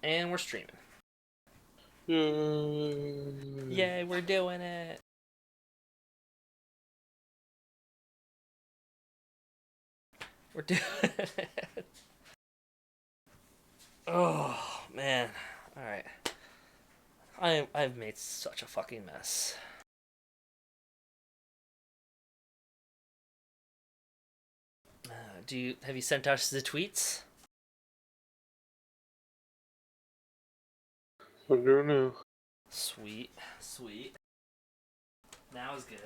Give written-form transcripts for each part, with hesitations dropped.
And we're streaming. Yay. Yay, we're doing it. We're doing it. Oh, man. Alright. I've made such a fucking mess. Have you sent us the tweets? I'm doing now. Sweet. Now is good.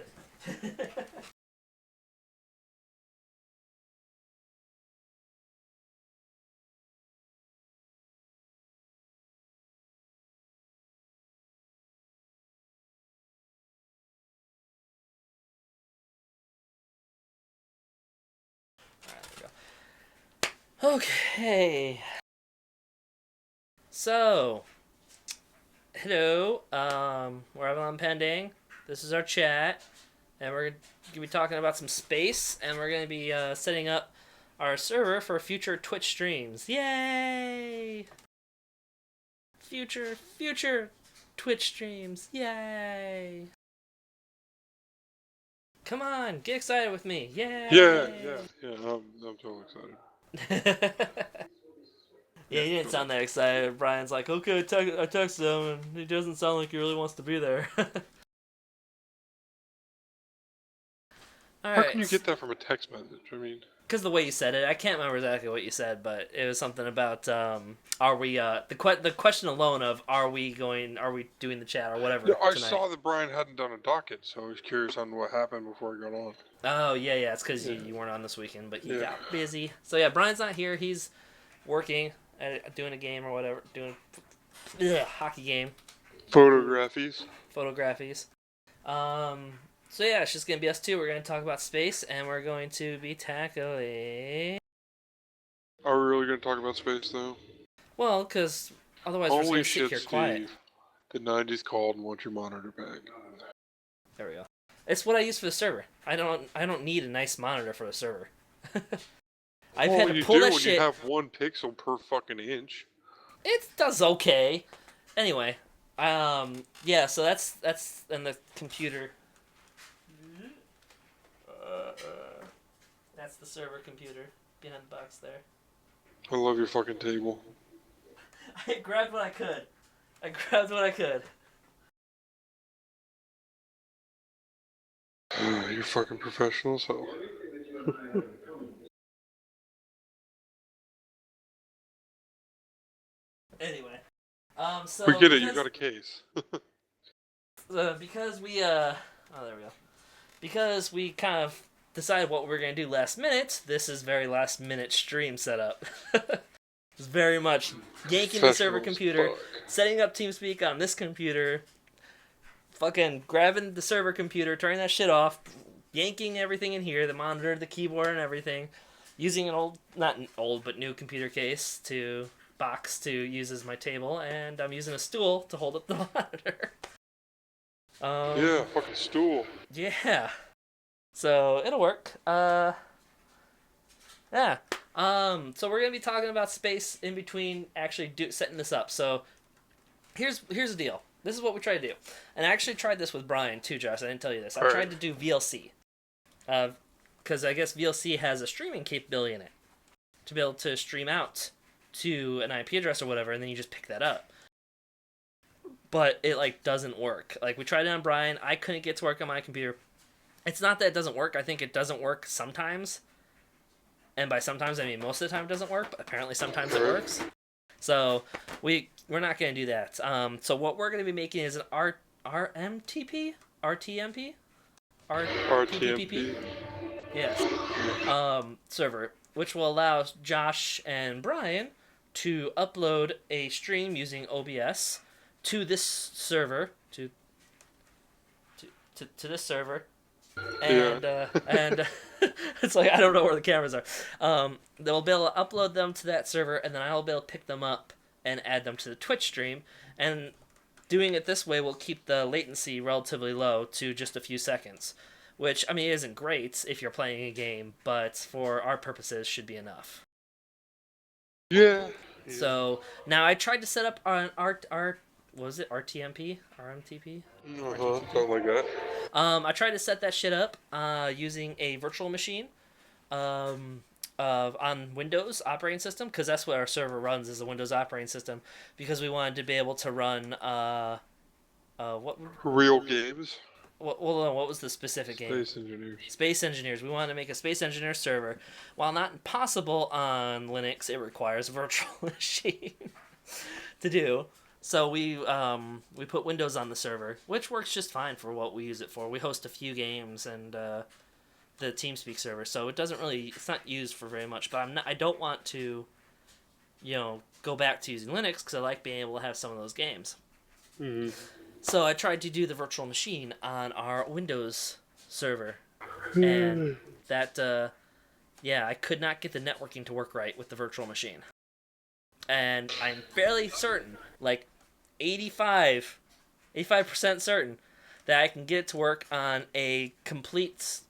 Alright, there we go. Okay. So, hello. We're AvalonPending. This is our chat, and we're gonna be talking about some space, and we're gonna be setting up our server for future Twitch streams. Yay! Future Twitch streams. Yay! Come on, get excited with me. Yay! Yeah. I'm totally excited. Yeah, he didn't sound that excited. Brian's like, okay, I texted him, and he doesn't sound like he really wants to be there. How can you get that from a text message? I mean, because the way you said it, I can't remember exactly what you said, but it was something about are we the question alone of are we doing the chat or whatever. I tonight. saw that Brian hadn't done a docket, so I was curious on what happened before he got on. Oh yeah, it's because you weren't on this weekend, but you got busy. So yeah, Brian's not here. He's working at doing a game or whatever, doing hockey game. Photographies. So yeah, it's just gonna be us two. We're gonna talk about space, and we're going to be tackling. Are we really gonna talk about space though? Well, because otherwise we're just gonna sit here quiet. The 90s called and want your monitor back. There we go. It's what I use for the server. I don't need a nice monitor for the server. I've had to pull that shit. You have 1 pixel per fucking inch. It does okay. Anyway, yeah. So that's in the computer. That's the server computer behind the box there. I love your fucking table. I grabbed what I could. You're fucking professional, so. Anyway, so we get it. You got a case. Because we there we go. Because we kind of decided what we're gonna do last minute. This is very last minute stream setup. It's very much yanking the server computer, setting up TeamSpeak on this computer, fucking grabbing the server computer, turning that shit off, yanking everything in here, the monitor, the keyboard, and everything, using an not an old but new computer case to use as my table, and I'm using a stool to hold up the monitor. Yeah, fucking stool. Yeah. So it'll work. Yeah. So we're gonna be talking about space in between actually setting this up. So here's the deal. This is what we try to do, and I actually tried this with Brian too, Josh. I didn't tell you this. I tried to do VLC, because I guess VLC has a streaming capability in it to be able to stream out to an IP address or whatever, and then you just pick that up. But it doesn't work. We tried it on Brian. I couldn't get to work on my computer. It's not that it doesn't work. I think it doesn't work sometimes. And by sometimes I mean most of the time it doesn't work, but apparently sometimes it works. So we're not going to do that. So what we're going to be making is an RTMP? RTMP? Yes. Server, which will allow Josh and Brian to upload a stream using OBS to this server, to this server, and and it's I don't know where the cameras are. They'll be able to upload them to that server, and then I'll be able to pick them up and add them to the Twitch stream. And doing it this way will keep the latency relatively low to just a few seconds, which isn't great if you're playing a game, but for our purposes should be enough. Yeah. So now I tried to set up on what was it, RTMP? RMTP? Something like that. I tried to set that shit up using a virtual machine on Windows operating system, because that's what our server runs, is a Windows operating system, because we wanted to be able to run what Real games. what was the specific game? Space Engineers. Space Engineers. We wanted to make a Space Engineer server. While not impossible on Linux, it requires a virtual machine to do. So we put Windows on the server, which works just fine for what we use it for. We host a few games and the TeamSpeak server, so it's not used for very much. But I don't want to, go back to using Linux, because I like being able to have some of those games. Mm-hmm. So I tried to do the virtual machine on our Windows server, and that, I could not get the networking to work right with the virtual machine. And I'm fairly certain, like 85% certain, that I can get it to work on a complete,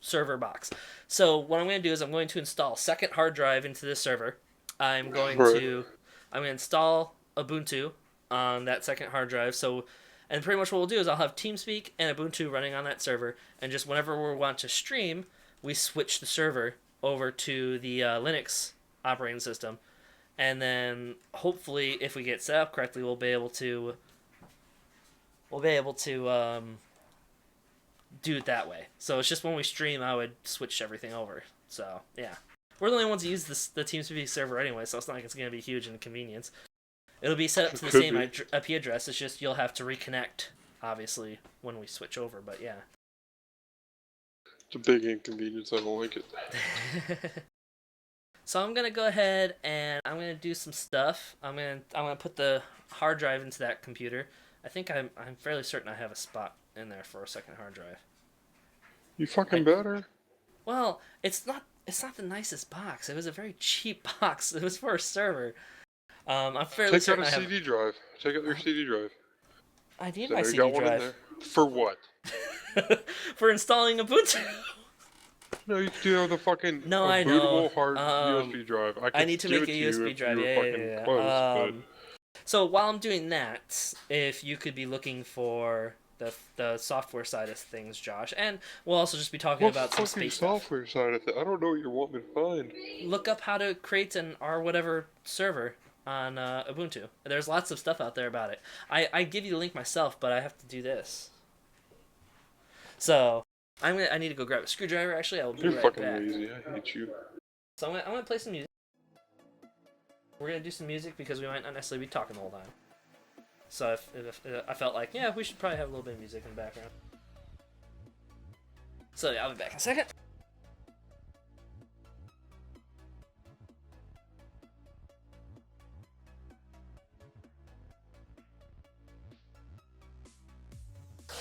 server box. So what I'm going to do is I'm going to install a second hard drive into this server. I'm going to install Ubuntu on that second hard drive. And pretty much what we'll do is I'll have TeamSpeak and Ubuntu running on that server, and just whenever we want to stream, we switch the server over to the Linux operating system, and then hopefully, if we get set up correctly, we'll be able to do it that way. So it's just when we stream, I would switch everything over. So yeah, we're the only ones that use the TeamSpeak server anyway, so it's not like it's going to be a huge inconvenience. It'll be set up to the same IP address. It's just you'll have to reconnect, obviously, when we switch over. But yeah, it's a big inconvenience. I don't like it. So I'm gonna go ahead and I'm gonna do some stuff. I'm gonna put the hard drive into that computer. I think I'm fairly certain I have a spot in there for a second hard drive. You fucking better. Well, it's not the nicest box. It was a very cheap box. It was for a server. I'm fairly certain Take out a CD drive. Take out your CD drive. I need my CD drive. For what? For installing Ubuntu. No, you do have the fucking bootable hard USB drive. I need to make a USB drive. Yeah. So while I'm doing that, if you could be looking for the software side of things, Josh, and we'll also just be talking about some space software side of it. I don't know what you want me to find. Look up how to create an R whatever server on Ubuntu. There's lots of stuff out there about it. I give you the link myself, but I have to do this. So I need to go grab a screwdriver. Actually, I will be right back. You're fucking lazy. I hate you. So I'm gonna play some music. We're gonna do some music because we might not necessarily be talking the whole time. So if I felt like, we should probably have a little bit of music in the background. So yeah, I'll be back in a second.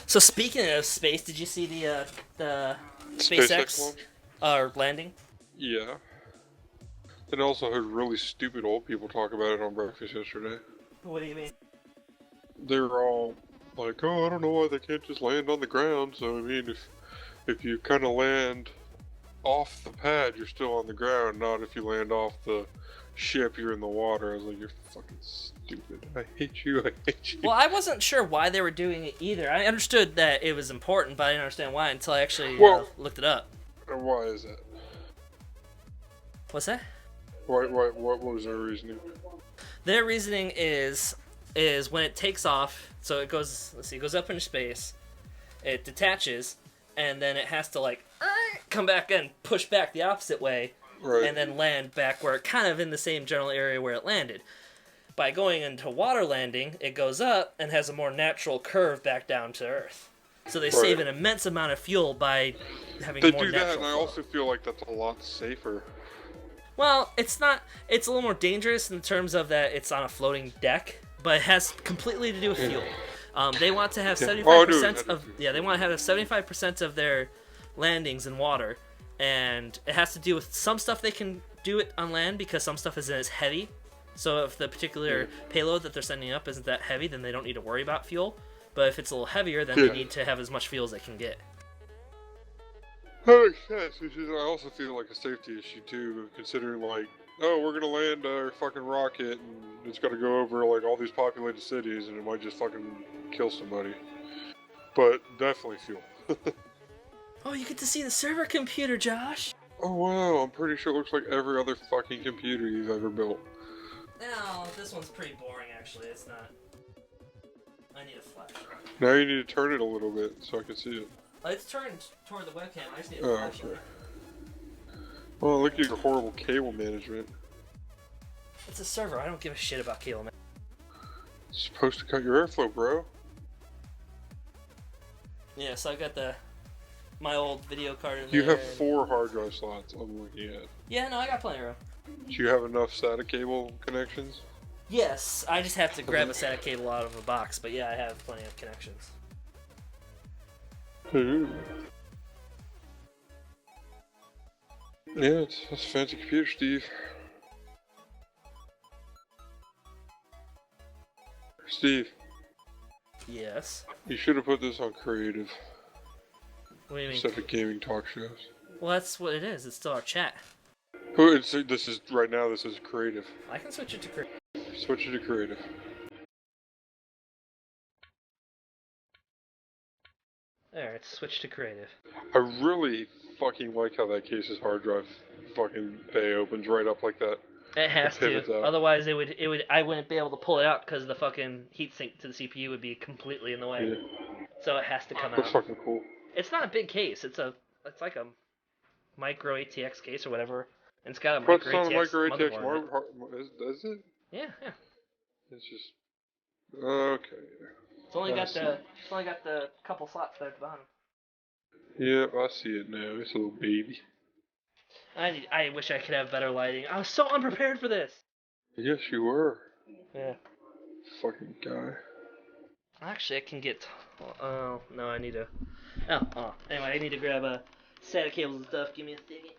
So speaking of space, did you see the SpaceX landing? Yeah. And I also heard really stupid old people talk about it on breakfast yesterday. What do you mean? They were all like, "Oh, I don't know why they can't just land on the ground." So I mean, if you kind of land off the pad, you're still on the ground. Not if you land off the ship, you're in the water. I was like, "You're fucking stupid. I hate you. I hate you." Well, I wasn't sure why they were doing it either. I understood that it was important, but I didn't understand why until I actually looked it up. Why is that? What's that? What was their reasoning? Their reasoning is when it takes off, so it goes up into space, it detaches, and then it has to come back and push back the opposite way, right, and then land back where kind of in the same general area where it landed. By going into water landing, it goes up and has a more natural curve back down to Earth. So they save an immense amount of fuel by having more natural flow. They do that, and I also feel like that's a lot safer. Well, it's not. It's a little more dangerous in terms of that it's on a floating deck, but it has completely to do with fuel. They want to have 75% of they want to have 75% of their landings in water, and it has to do with some stuff they can do it on land because some stuff isn't as heavy. So if the particular payload that they're sending up isn't that heavy, then they don't need to worry about fuel. But if it's a little heavier, then they need to have as much fuel as they can get. That makes sense. I also feel like a safety issue too, considering oh, we're gonna land our fucking rocket and it's gotta go over like all these populated cities and it might just fucking kill somebody. But definitely fuel. Oh, you get to see the server computer, Josh. Oh wow, I'm pretty sure it looks like every other fucking computer you've ever built. No, this one's pretty boring actually. It's not. I need a flash. Now you need to turn it a little bit so I can see it. It's turned toward the webcam. I just need a Oh, flashlight. okay. Well, look at your horrible cable management. It's a server. I don't give a shit about cable, man. It's supposed to cut your airflow, bro. Yeah, so I got my old video card in there. You have 4 hard drive slots I'm looking at. Yeah, no, I got plenty of room. Do you have enough SATA cable connections? Yes, I just have to grab a SATA cable out of a box, but yeah, I have plenty of connections. Yeah, it's a fancy computer, Steve. Steve, Yes. you should have put this on creative What do you mean? instead of gaming talk shows. Well, that's what it is. It's still our chat. Oh, this is right now. This is creative. I can switch it to creative. Switch it to creative. There, it's switched to creative. I really fucking like how that case's hard drive fucking bay opens right up like that. It has pivots to. out. Otherwise, I wouldn't be able to pull it out because the fucking heatsink to the CPU would be completely in the way. Yeah. So it has to come That's out. fucking cool. It's not a big case. It's like a micro ATX case or whatever. And it's got a But micro it's not a ATX micro ATX motherboard. is it? Yeah. It's just okay. It's only got the couple slots there at the bottom. Yeah, I see it now. It's a little baby. I wish I could have better lighting. I was so unprepared for this. Yes, you were. Yeah. Fucking guy. Actually, I can get. Oh no, I need to. Oh. Anyway, I need to grab a SATA cables and stuff. Give me a second.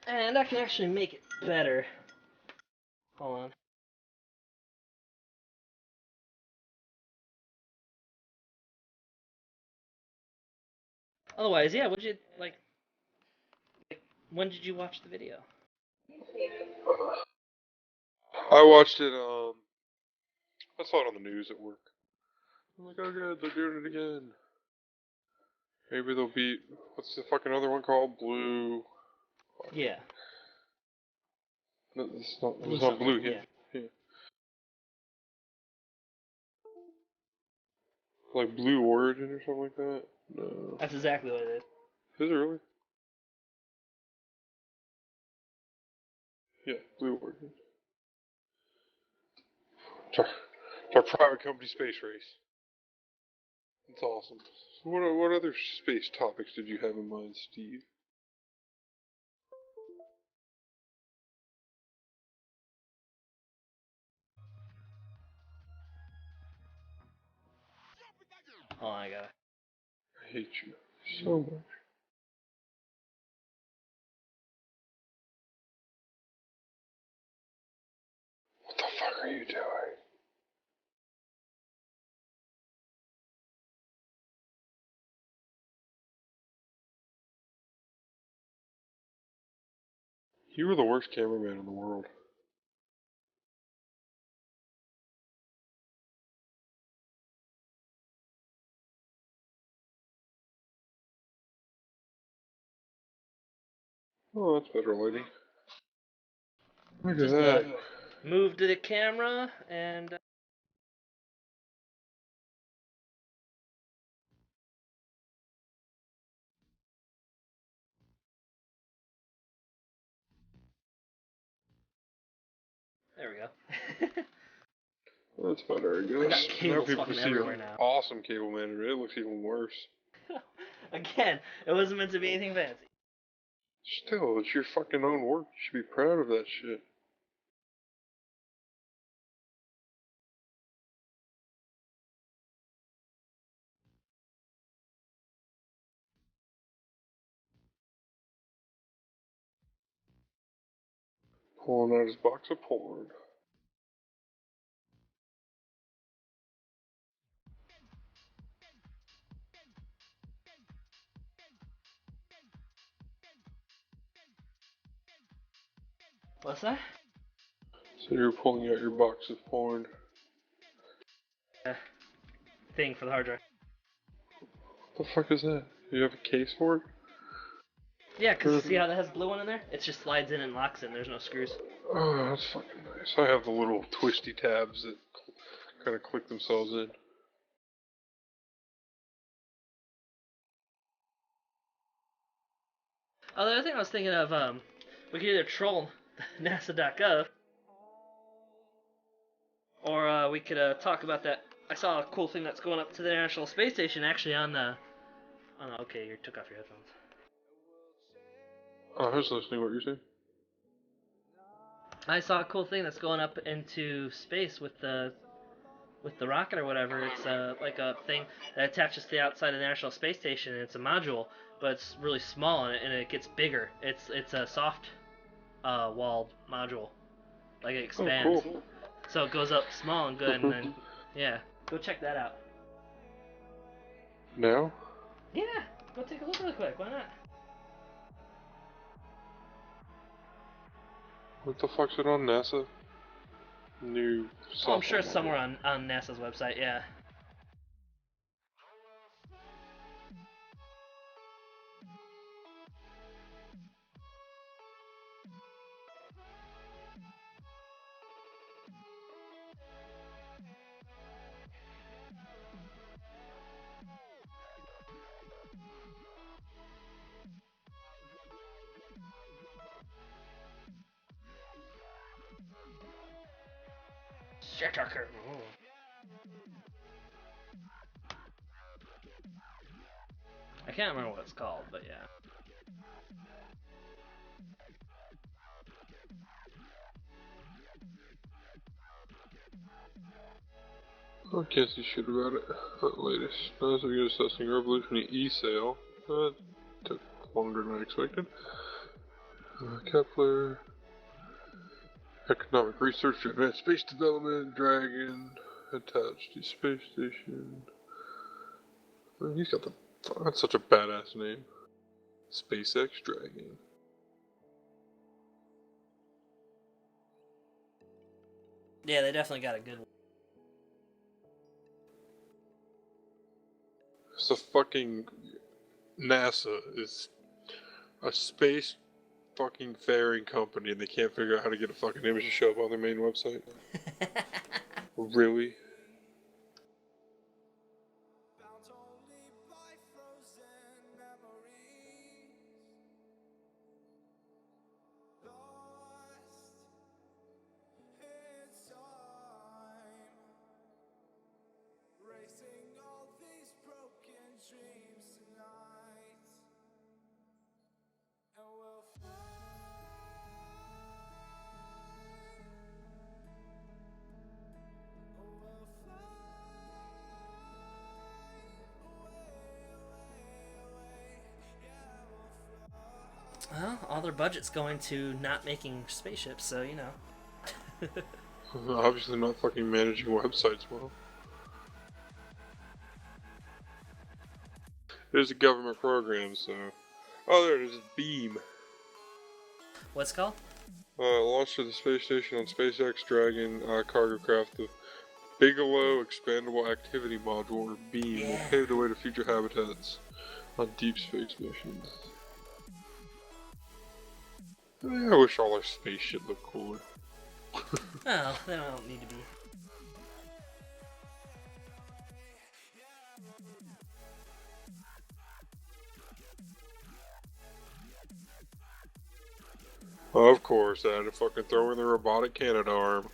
And I can actually make it better. Hold on. Otherwise, yeah. Would you like? When did you watch the video? I watched it. I saw it on the news at work. I'm like, oh good, they're doing it again. Maybe they'll beat what's the fucking other one called? Blue. Yeah. No, it's not. Blue It's not blue. something, Yeah. Like Blue Origin or something like that. No. That's exactly what it is. Is it really? Yeah, Blue Origin. It's our private company space race. It's awesome. So what other space topics did you have in mind, Steve? Oh my god. I hate you so much. What the fuck are you doing? You were the worst cameraman in the world. Oh, that's better lighting. Look at Just that. move to the camera and. There we go. That's better, I guess. I got cables fucking everywhere now. Awesome cable management. It looks even worse. Again, it wasn't meant to be anything fancy. Still, it's your fucking own work. You should be proud of that shit. Pulling out his box of porn. What's that? So you're pulling out your box of porn. Thing for the hard drive. What the fuck is that? Do you have a case for it? Yeah, because see how that has blue one in there? It just slides in and locks in. There's no screws. Oh, that's fucking nice. I have the little twisty tabs that kind of click themselves in. Oh, the other thing I was thinking of, we could either troll NASA.gov, or we could talk about that. I saw a cool thing that's going up to the International Space Station actually on the. Oh no, okay, you took off your headphones. I was listening to what you're saying. I saw a cool thing that's going up into space with the rocket or whatever. It's like a thing that attaches to the outside of the International Space Station, and it's a module, but it's really small and it gets bigger. It's a soft walled module, like it expands. Oh, cool. So it goes up small and good, and then yeah, go check that out. Now? Yeah, go take a look real quick. Why not? What the fuck's it on NASA? New Oh, I'm sure it's somewhere on NASA's website. Yeah. Shatter. I can't remember what it's called, but yeah. I can't see shit about it. Latest. NASA begins testing revolutionary e-sale. That took longer than I expected. Kepler. Economic research to advance space development. Dragon. Attached to space station. He's got the. That's such a badass name. SpaceX Dragon. Yeah, they definitely got a good one. So fucking NASA is a space fucking faring company and they can't figure out how to get a fucking image to show up on their main website. Really? Well, all their budget's going to not making spaceships, so you know. Obviously not fucking managing websites well. There's a government program, so... Oh, there it is. Beam. What's it called? Launched to the space station on SpaceX Dragon cargo craft, the Bigelow Expandable Activity Module, or BEAM, will pave the way to future habitats on deep space missions. I wish all our space shit looked cooler. Well, they don't need to be. Of course, I had to fucking throw in the robotic Canada arm.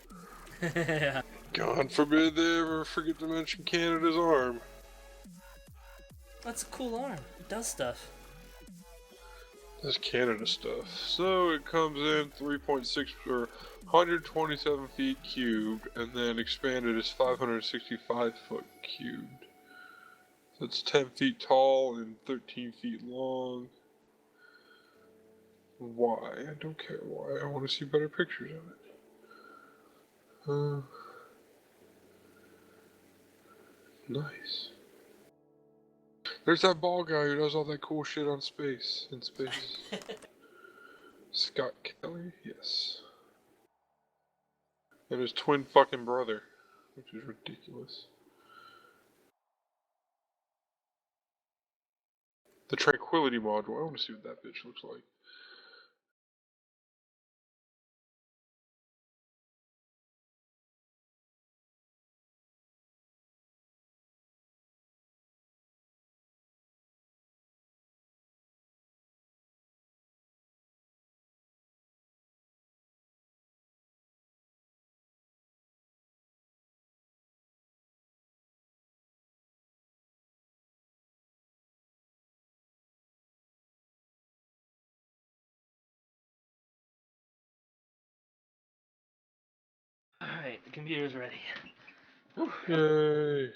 Yeah. God forbid they ever forget to mention Canada's arm. That's a cool arm. It does stuff. That's Canada stuff. So it comes in 3.6 or 127 feet cubed, and then expanded is 565 foot cubed. So it's 10 feet tall and 13 feet long. Why? I don't care why. I want to see better pictures of it. Nice. There's that bald guy who does all that cool shit in space. Scott Kelly? Yes. And his twin fucking brother, which is ridiculous. The Tranquility module. I want to see what that bitch looks like. Alright, the computer's ready. Yay.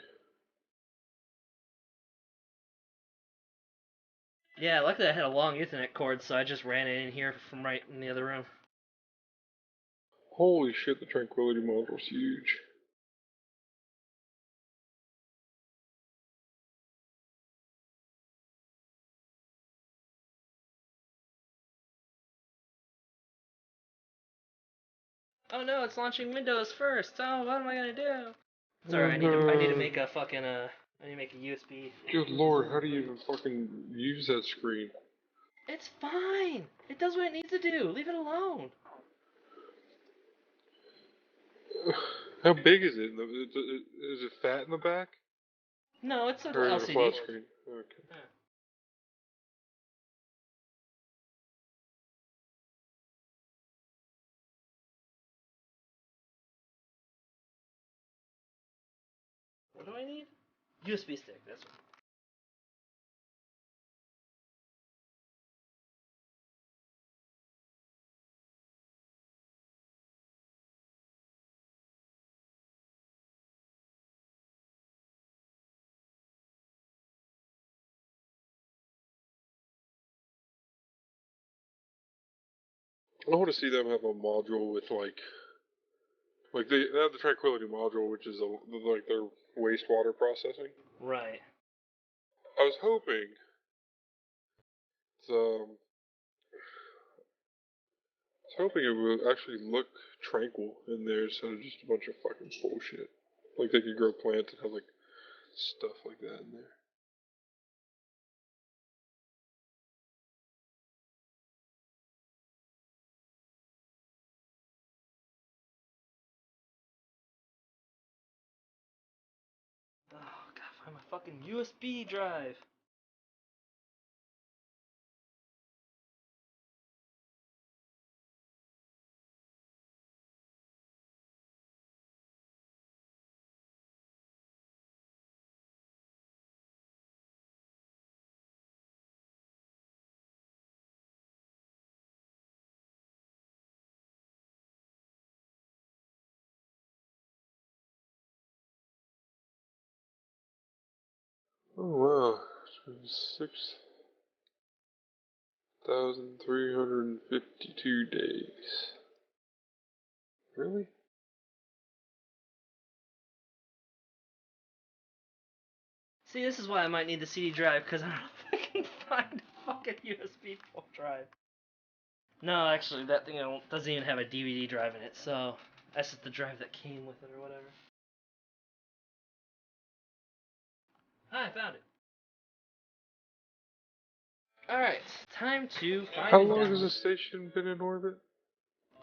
Yeah, luckily I had a long Ethernet cord, so I just ran it in here from right in the other room. Holy shit, the Tranquility module's huge. Oh no, it's launching Windows first. Oh, what am I gonna do? Oh Sorry, I need to no. make a fucking I need to make a USB. Good lord, how do you even fucking use that screen? It's fine. It does what it needs to do. Leave it alone. How big is it? Is it fat in the back? No, it's an Or is it a LCD. flat screen? Okay. Yeah. What do I need? USB stick. That's what. I want to see them have a module with like they have the Tranquility module, which is like their wastewater processing. Right. I was hoping it would actually look tranquil in there instead of just a bunch of fucking bullshit. Like they could grow plants and have like stuff like that in there. Oh, gotta find my fucking USB drive. Oh wow, 6,352 days. Really? See, this is why I might need the CD drive, because I don't know if I can find a fucking USB drive. No, actually, that thing doesn't even have a DVD drive in it, so that's just the drive that came with it or whatever. Ah, I found it. Alright, time to find How and long has download. the station been in orbit?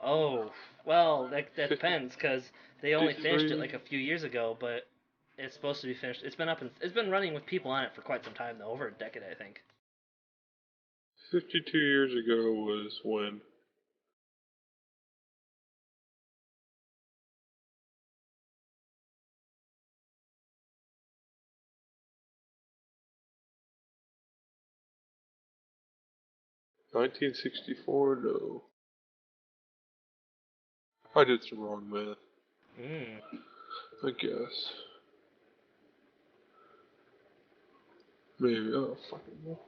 Oh, well, that 50, depends, because they only finished it 53, like a few years ago, but it's supposed to be finished. It's been running with people on it for quite some time, though, over a decade, I think. 52 years ago was when? 1964, no. I did some wrong math. I guess. Maybe. Oh, fucking hell.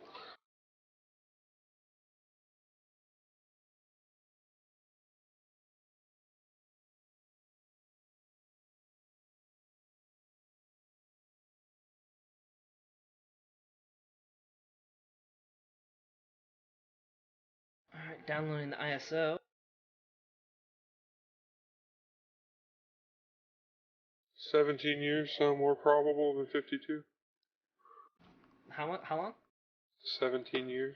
Alright, downloading the ISO. 17 years sound more probable than 52? How long? 17 years.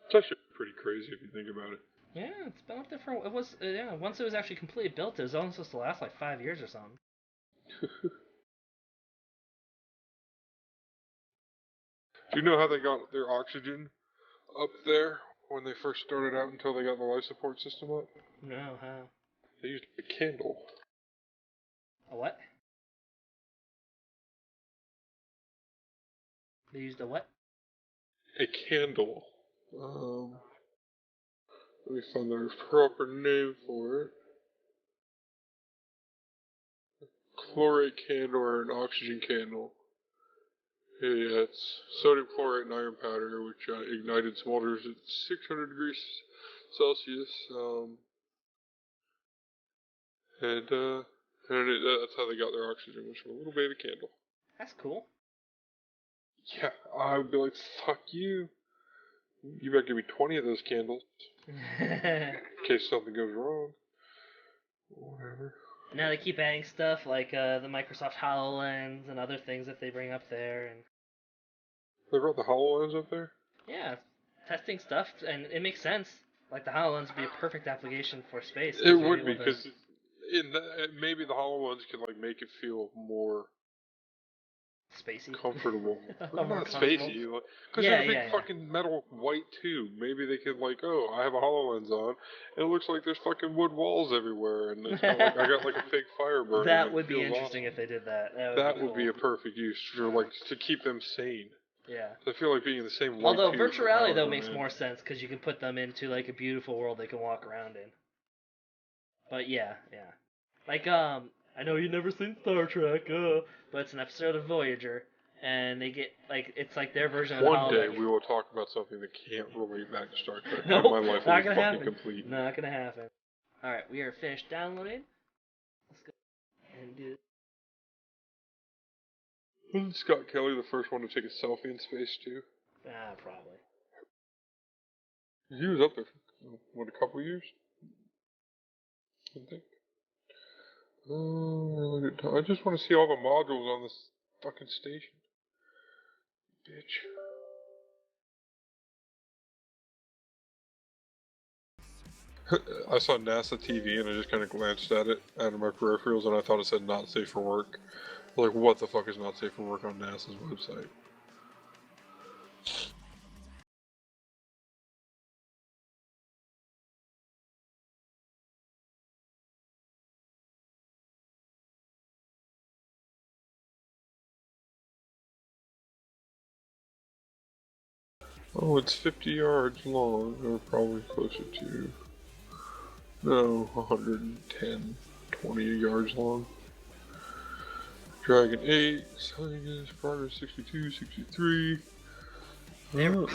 It's actually pretty crazy if you think about it. Yeah, it's been up there for once it was actually completely built, it was only supposed to last like 5 years or something. Do you know how they got their oxygen up there when they first started out until they got the life support system up? No, how? They used a candle. A what? They used a what? A candle. Let me find the proper name for it. Chlorate candle or an oxygen candle. Yeah, it's sodium chlorate and iron powder, which ignited smolders at 600 degrees Celsius. That's how they got their oxygen, was from a little baby candle. That's cool. Yeah, I would be like, fuck you. You better give me 20 of those candles. In case something goes wrong. Whatever. Now they keep adding stuff like the Microsoft HoloLens and other things that they bring up there, and They brought the HoloLens up there? yeah, testing stuff, and it makes sense. Like the HoloLens would be a perfect application for space. It would be, because maybe the HoloLens could like make it feel more spacey, comfortable. more Not comfortable. spacey, because they're a big fucking metal white tube. Maybe they could like, oh, I have a HoloLens on, and it looks like there's fucking wood walls everywhere, and it's not like I got like a fake fire burning. That would be interesting if they did that. That would be a perfect use for like to keep them sane. Yeah. I feel like being in the same white Although tube virtual reality though makes man. more sense because you can put them into like a beautiful world they can walk around in. But yeah. Like I know you've never seen Star Trek, but it's an episode of Voyager, and they get like it's like their version of One day we will talk about something that can't relate back to Star Trek. Nope, my life will not be gonna fucking happen. complete. Not gonna happen. All right, we are finished downloading. Let's go and do. Wasn't Scott Kelly the first one to take a selfie in space too? Probably. He was up there for what, a couple years? I think. I just want to see all the modules on this fucking station. Bitch. I saw NASA TV and I just kind of glanced at it out of my peripherals and I thought it said not safe for work. Like, what the fuck is not safe for work on NASA's website? Oh, it's 50 yards long, or probably closer to, no, 110, 20 yards long. Dragon 8, Science, Progress 62, 63. There.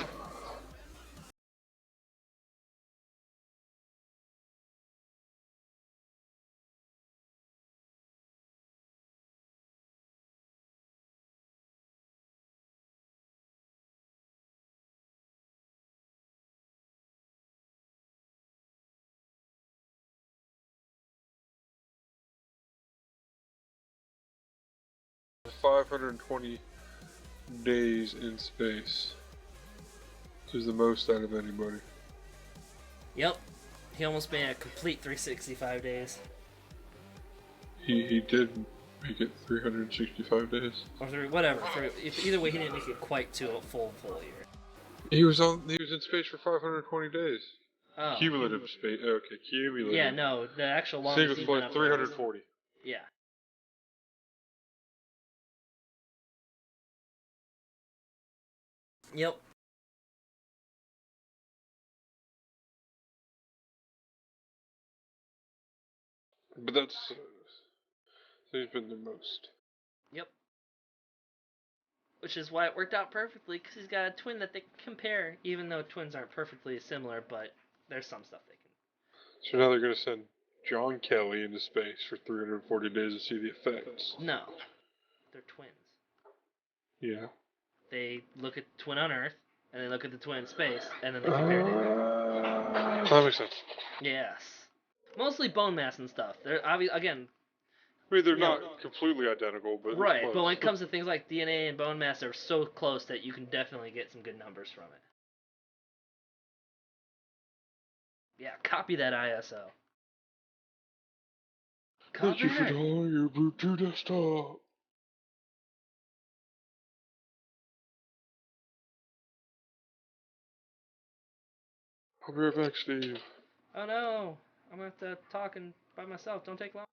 520 days in space. Which is the most out of anybody. Yep. He almost made a complete 365 days. He did make it 365 days. Or whatever. Either way, he didn't make it quite to a full year. He was in space for 520 days. Oh. Cumulative space. Okay, cumulative. Yeah, no, the actual longest Single flight 340. Yeah. Yep. But that's he's been the most. Yep. Which is why it worked out perfectly, because he's got a twin that they can compare, even though twins aren't perfectly similar, but there's some stuff they can. So now they're going to send John Kelly into space for 340 days to see the effects. No. They're twins. Yeah. They look at the twin on Earth, and they look at the twin in space, and then they compare data. That makes sense. Yes. Mostly bone mass and stuff. They're again. I mean, they're not completely identical, but right. close. But when it comes to things like DNA and bone mass, they're so close that you can definitely get some good numbers from it. Yeah, copy that ISO. Thank you for downloading your Bluetooth desktop. I'll be right back, Steve. Oh no, I'm gonna have to talk by myself. Don't take long.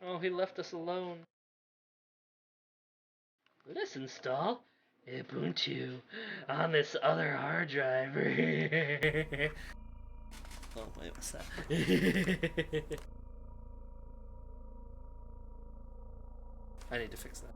Oh, he left us alone. Let's install Ubuntu on this other hard drive. Oh, wait, what's that? I need to fix that.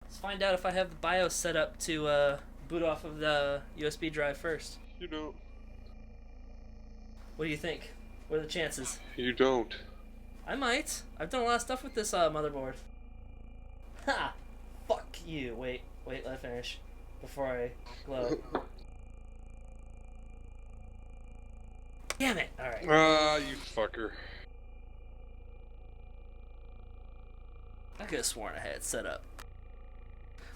Let's find out if I have the BIOS set up to boot off of the USB drive first. You don't. What do you think? What are the chances? You don't. I might. I've done a lot of stuff with this motherboard. Ha! Fuck you. Wait, let me finish before I glow. Damn it! Alright. You fucker. I could have sworn I had it set up.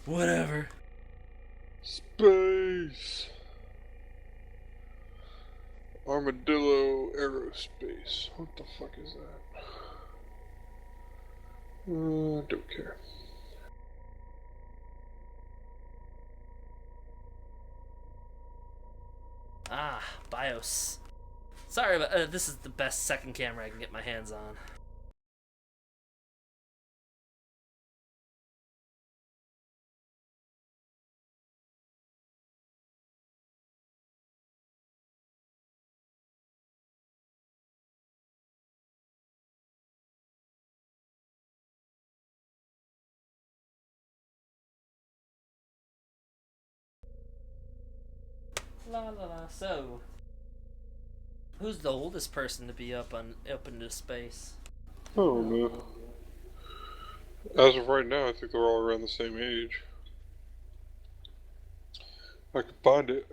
Whatever. Space. Armadillo Aerospace. What the fuck is that? Don't care. Ah, BIOS. Sorry, but this is the best second camera I can get my hands on. La la la. So, who's the oldest person to be up into space? I don't know. As of right now, I think they're all around the same age. I could find it.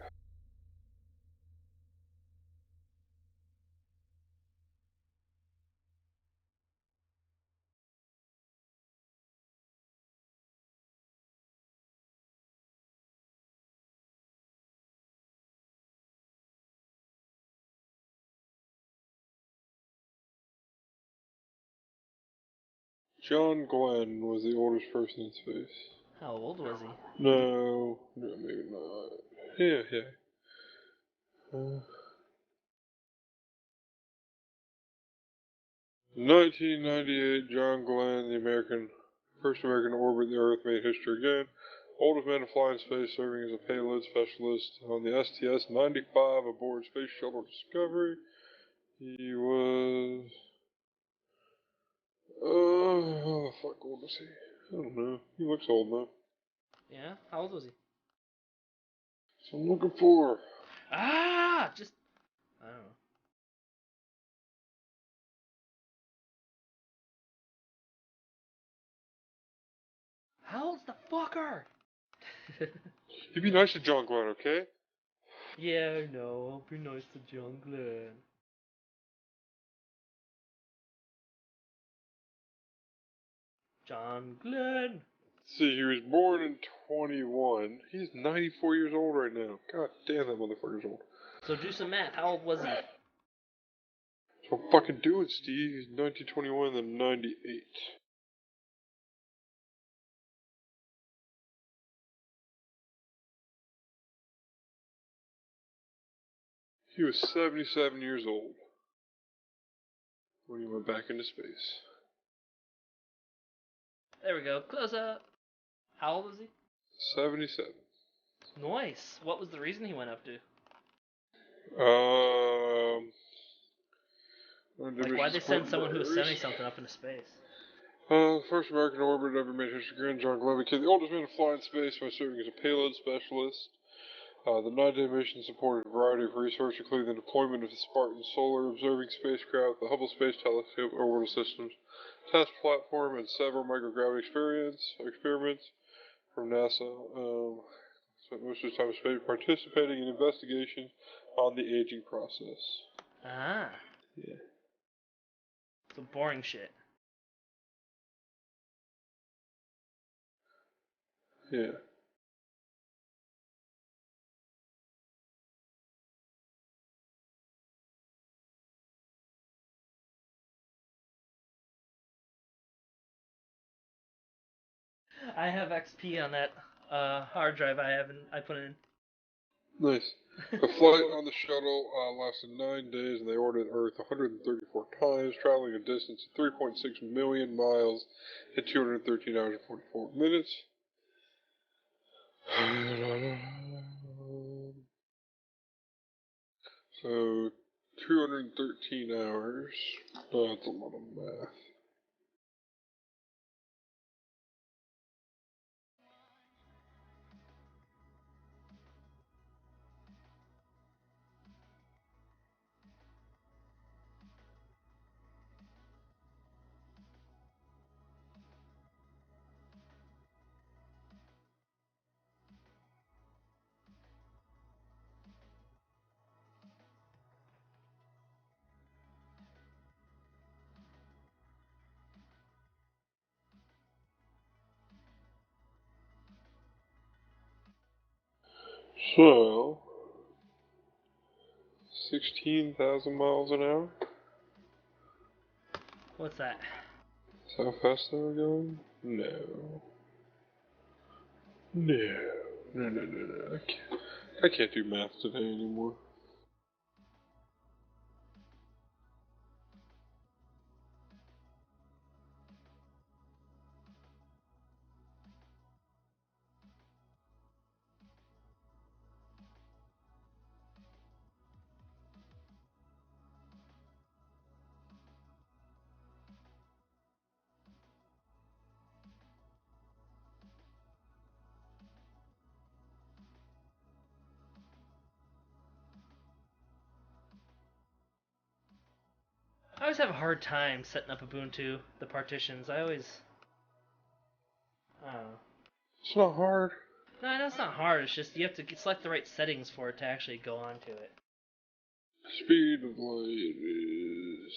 John Glenn was the oldest person in space. How old was he? No, maybe not. Yeah, yeah. 1998, John Glenn, first American to orbit the Earth, made history again. Oldest man to fly in space, serving as a payload specialist on the STS-95 aboard Space Shuttle Discovery. He was... how the fuck old is he? I don't know. He looks old though. Yeah? How old was he? So I'm looking for... Ah! Just. I don't know. How old's the fucker? You be nice to John Glenn, okay? Yeah, I know. I'll be nice to John Glenn. John Glenn. See, he was born in 21. He's 94 years old right now. God damn, that motherfucker's old. So do some math. How old was he? So I'm fucking doing, Steve. He's 1921 and 98. He was 77 years old when he went back into space. There we go. Close up. How old was he? 77. Nice. What was the reason he went up to? Like, why'd they send someone who was 70 something up into space? First American to orbit ever made history. Grand John Glenn became the oldest man to fly in space by serving as a payload specialist. The 9-day mission supported a variety of research, including the deployment of the Spartan solar observing spacecraft, the Hubble Space Telescope orbital systems, test platform, and several microgravity experiments from NASA. Spent most of his time in space participating in investigations on the aging process. Ah. Yeah. Some boring shit. Yeah. I have XP on that hard drive I put in. Nice. The flight on the shuttle lasted 9 days, and they orbited Earth 134 times, traveling a distance of 3.6 million miles in 213 hours and 44 minutes. So, 213 hours. Oh, that's a lot of math. So, 16,000 miles an hour? What's that? Is that how fast they were going? No. No. No. I can't do math today anymore. I always have a hard time setting up Ubuntu, the partitions. I don't know. It's not hard. No, I know it's not hard. It's just you have to select the right settings for it to actually go onto it. Speed of light is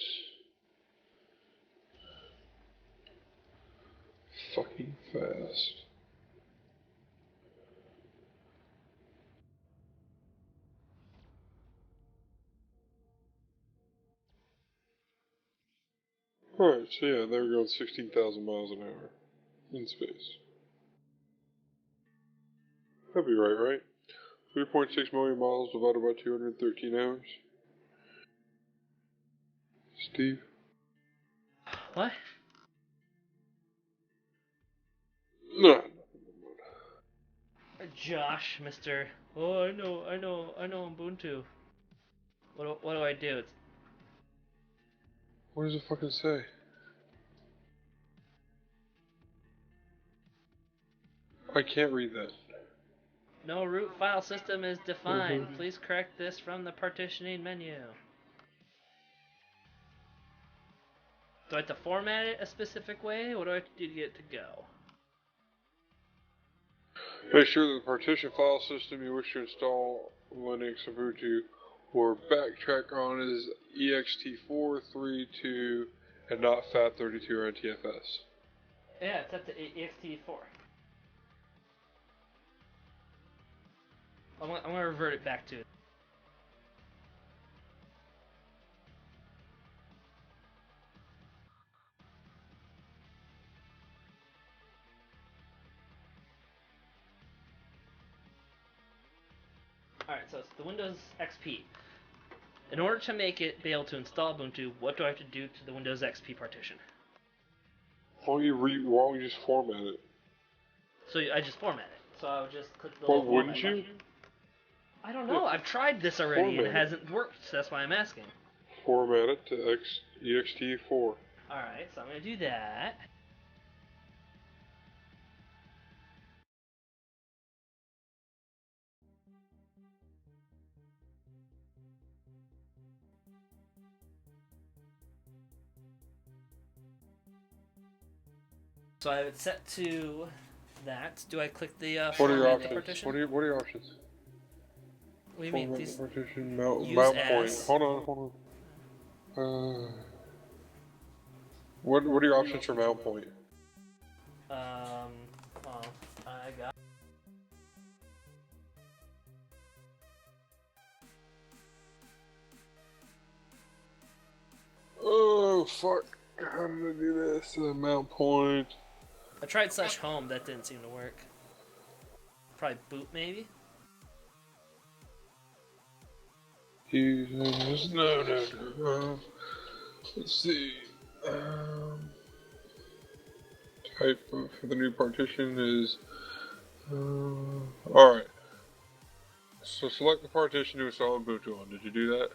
fucking fast. Alright, so yeah, they were going 16,000 miles an hour in space. That'd be right? 3.6 million miles divided by 213 hours. Steve? What? No. Josh, Mr. Oh, I know Ubuntu. What do I do? What does it fucking say? I can't read that. No root file system is defined. Please correct this from the partitioning menu. Do I have to format it a specific way? What do I have to do to get it to go? Make sure that the partition file system you wish to install Linux Ubuntu or backtrack on is ext432 and not FAT32 or NTFS. Yeah, it's up to ext4. I'm gonna revert it back to it. Alright, so it's the Windows XP. In order to make it be able to install Ubuntu, what do I have to do to the Windows XP partition? Why don't you just format it? So I just format it. So I would just click the Well, little format wouldn't you? button. I don't know. I've tried this already and it hasn't worked, so that's why I'm asking. Format it to ext4. Alright, so I'm going to do that. So I would set to that. Do I click the What are your format options? partition? What are your options? What do you mean? Format These partition, mount use point. as. Hold on. What are your options for mount point? Oh, I got. Oh fuck! How did I do this? Mount point. I tried /home. That didn't seem to work. Probably boot maybe. Users. No. Let's see. Type for the new partition is. Alright. So select the partition to install Ubuntu on. Did you do that?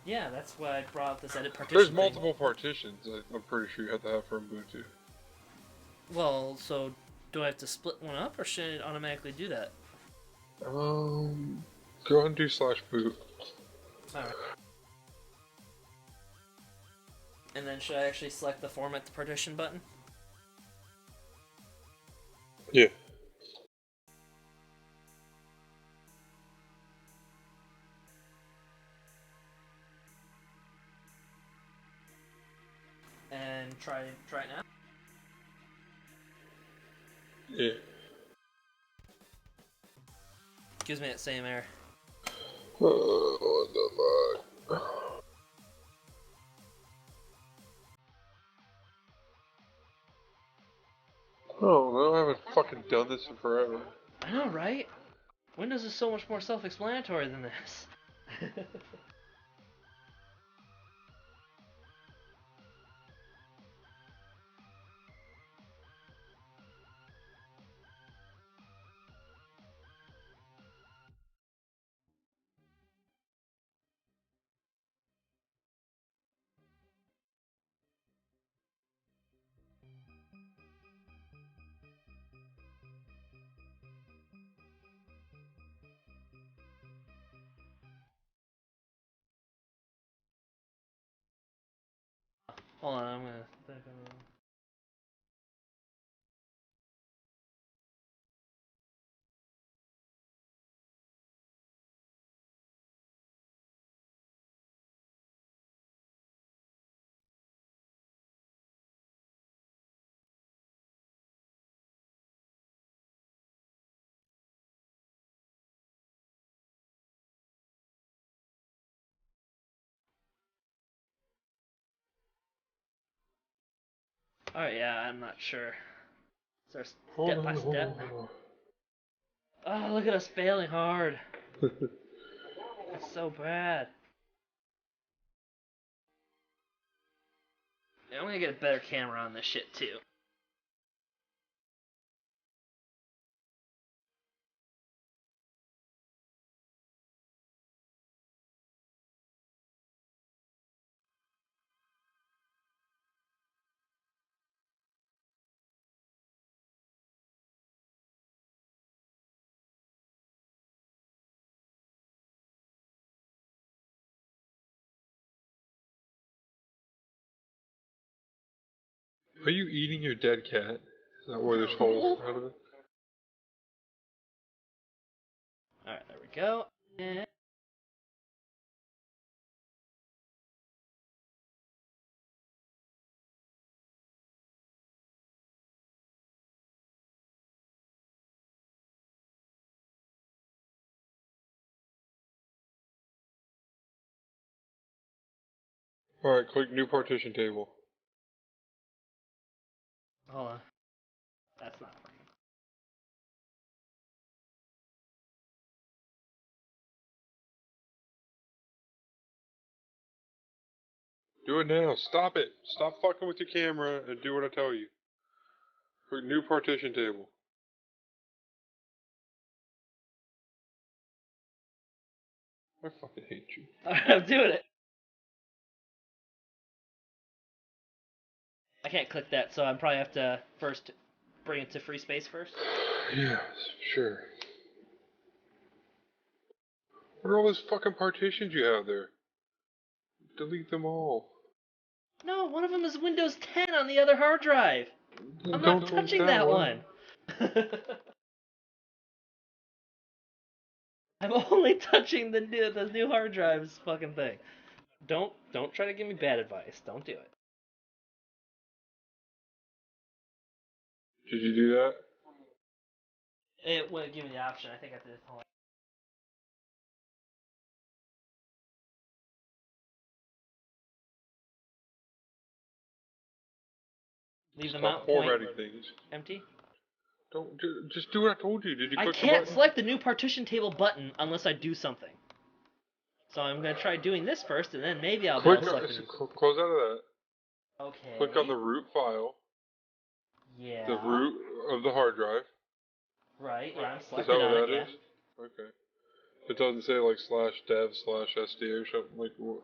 Yeah, that's why I brought up this edit partition. There's multiple partitions. I'm pretty sure you have to have for Ubuntu. Well, so do I have to split one up, or should it automatically do that? Go ahead and do /boot. Alright. And then should I actually select the format the partition button? Yeah. And try it now. Yeah. Gives me that same error. What the fuck? Oh no, I haven't fucking done this in forever. I know, right? Windows is so much more self-explanatory than this. Hold on, I'm gonna. Alright, yeah, I'm not sure. Is there step by step? Oh, look at us failing hard. That's so bad. Yeah, I'm gonna get a better camera on this shit too. Are you eating your dead cat? Is that why there's holes out of it? Alright, there we go. And Alright, click new partition table. hold on. That's not working. Do it now. Stop it. Stop fucking with your camera and do what I tell you. Click new partition table. I fucking hate you. Alright, I'm doing it. I can't click that, so I probably have to first bring it to free space first. Yes, sure. What are all those fucking partitions you have there? Delete them all. No, one of them is Windows 10 on the other hard drive. I'm Don't not touching that one. I'm only touching the new hard drive's fucking thing. Don't try to give me bad advice. Don't do it. Did you do that? It wouldn't give me the option. I think I did. Hold on. Leave the mount Stop point formatting things. empty. Don't just do what I told you. Did you I click the can't button? select the new partition table button unless I do something. So I'm gonna try doing this first, and then maybe I'll be able to select the new. Close out of that. Okay. Click on the root file. Yeah. The root of the hard drive. Right. Yeah, I'm Is selected that what on that it. Yeah. is? Okay. It doesn't say like /dev/sd or something like what?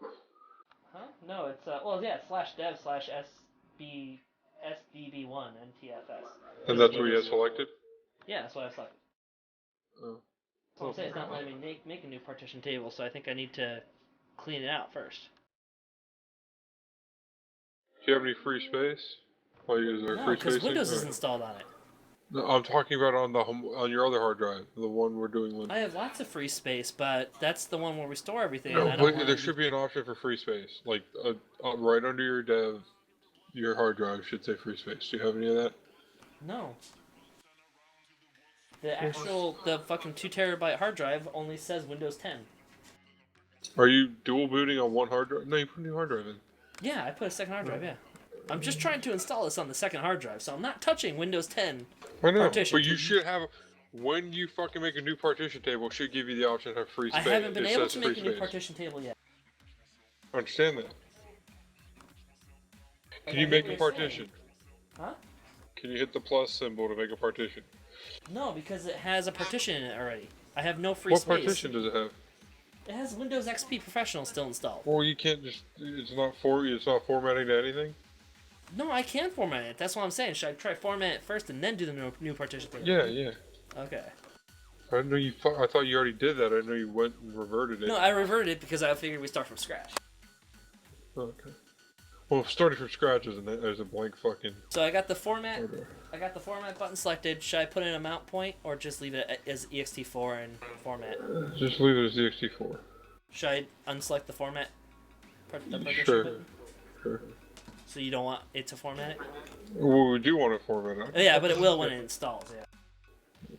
Huh? No, it's well, yeah, /dev/sdb1 ntfs. And that's what you have selected? Yeah, that's what I selected. Oh. So I'm saying it's not letting me make a new partition table, so I think I need to clean it out first. Do you have any free space? Like, is there No, free because spacing? Windows is installed on it. No, I'm talking about on your other hard drive, the one we're doing with. I have lots of free space, but that's the one where we store everything. No, and I don't but want there should be an option for free space. Like, right under your dev, your hard drive should say free space. Do you have any of that? No. The fucking 2 terabyte hard drive only says Windows 10. Are you dual booting on one hard drive? No, you put a new hard drive in. Yeah, I put a second hard drive, yeah. I'm just trying to install this on the second hard drive, so I'm not touching Windows 10 I know, partition. but you should have, when you fucking make a new partition table, it should give you the option to have free space. I haven't been able to make a new partition table yet. I understand that. Can you make a partition? Huh? Can you hit the plus symbol to make a partition? No, because it has a partition in it already. I have no free What space. partition does it have? It has Windows XP Professional still installed. Well, you can't just. It's not formatting to anything. No, I can format it. That's what I'm saying. Should I try format it first and then do the new partition table? Yeah, yeah. Okay. I didn't know you. I thought you already did that. I didn't know you went and reverted it. No, I reverted it because I figured we start from scratch. Okay. Well, starting from scratch is a blank fucking. So I got the format. I got the format button selected. Should I put in a mount point or just leave it as ext4 and format? Just leave it as ext4. Should I unselect the format? The partition Sure. button? Sure. So you don't want it to format it? Well, we do want to format it. Oh, yeah, but it will when it installs. Yeah.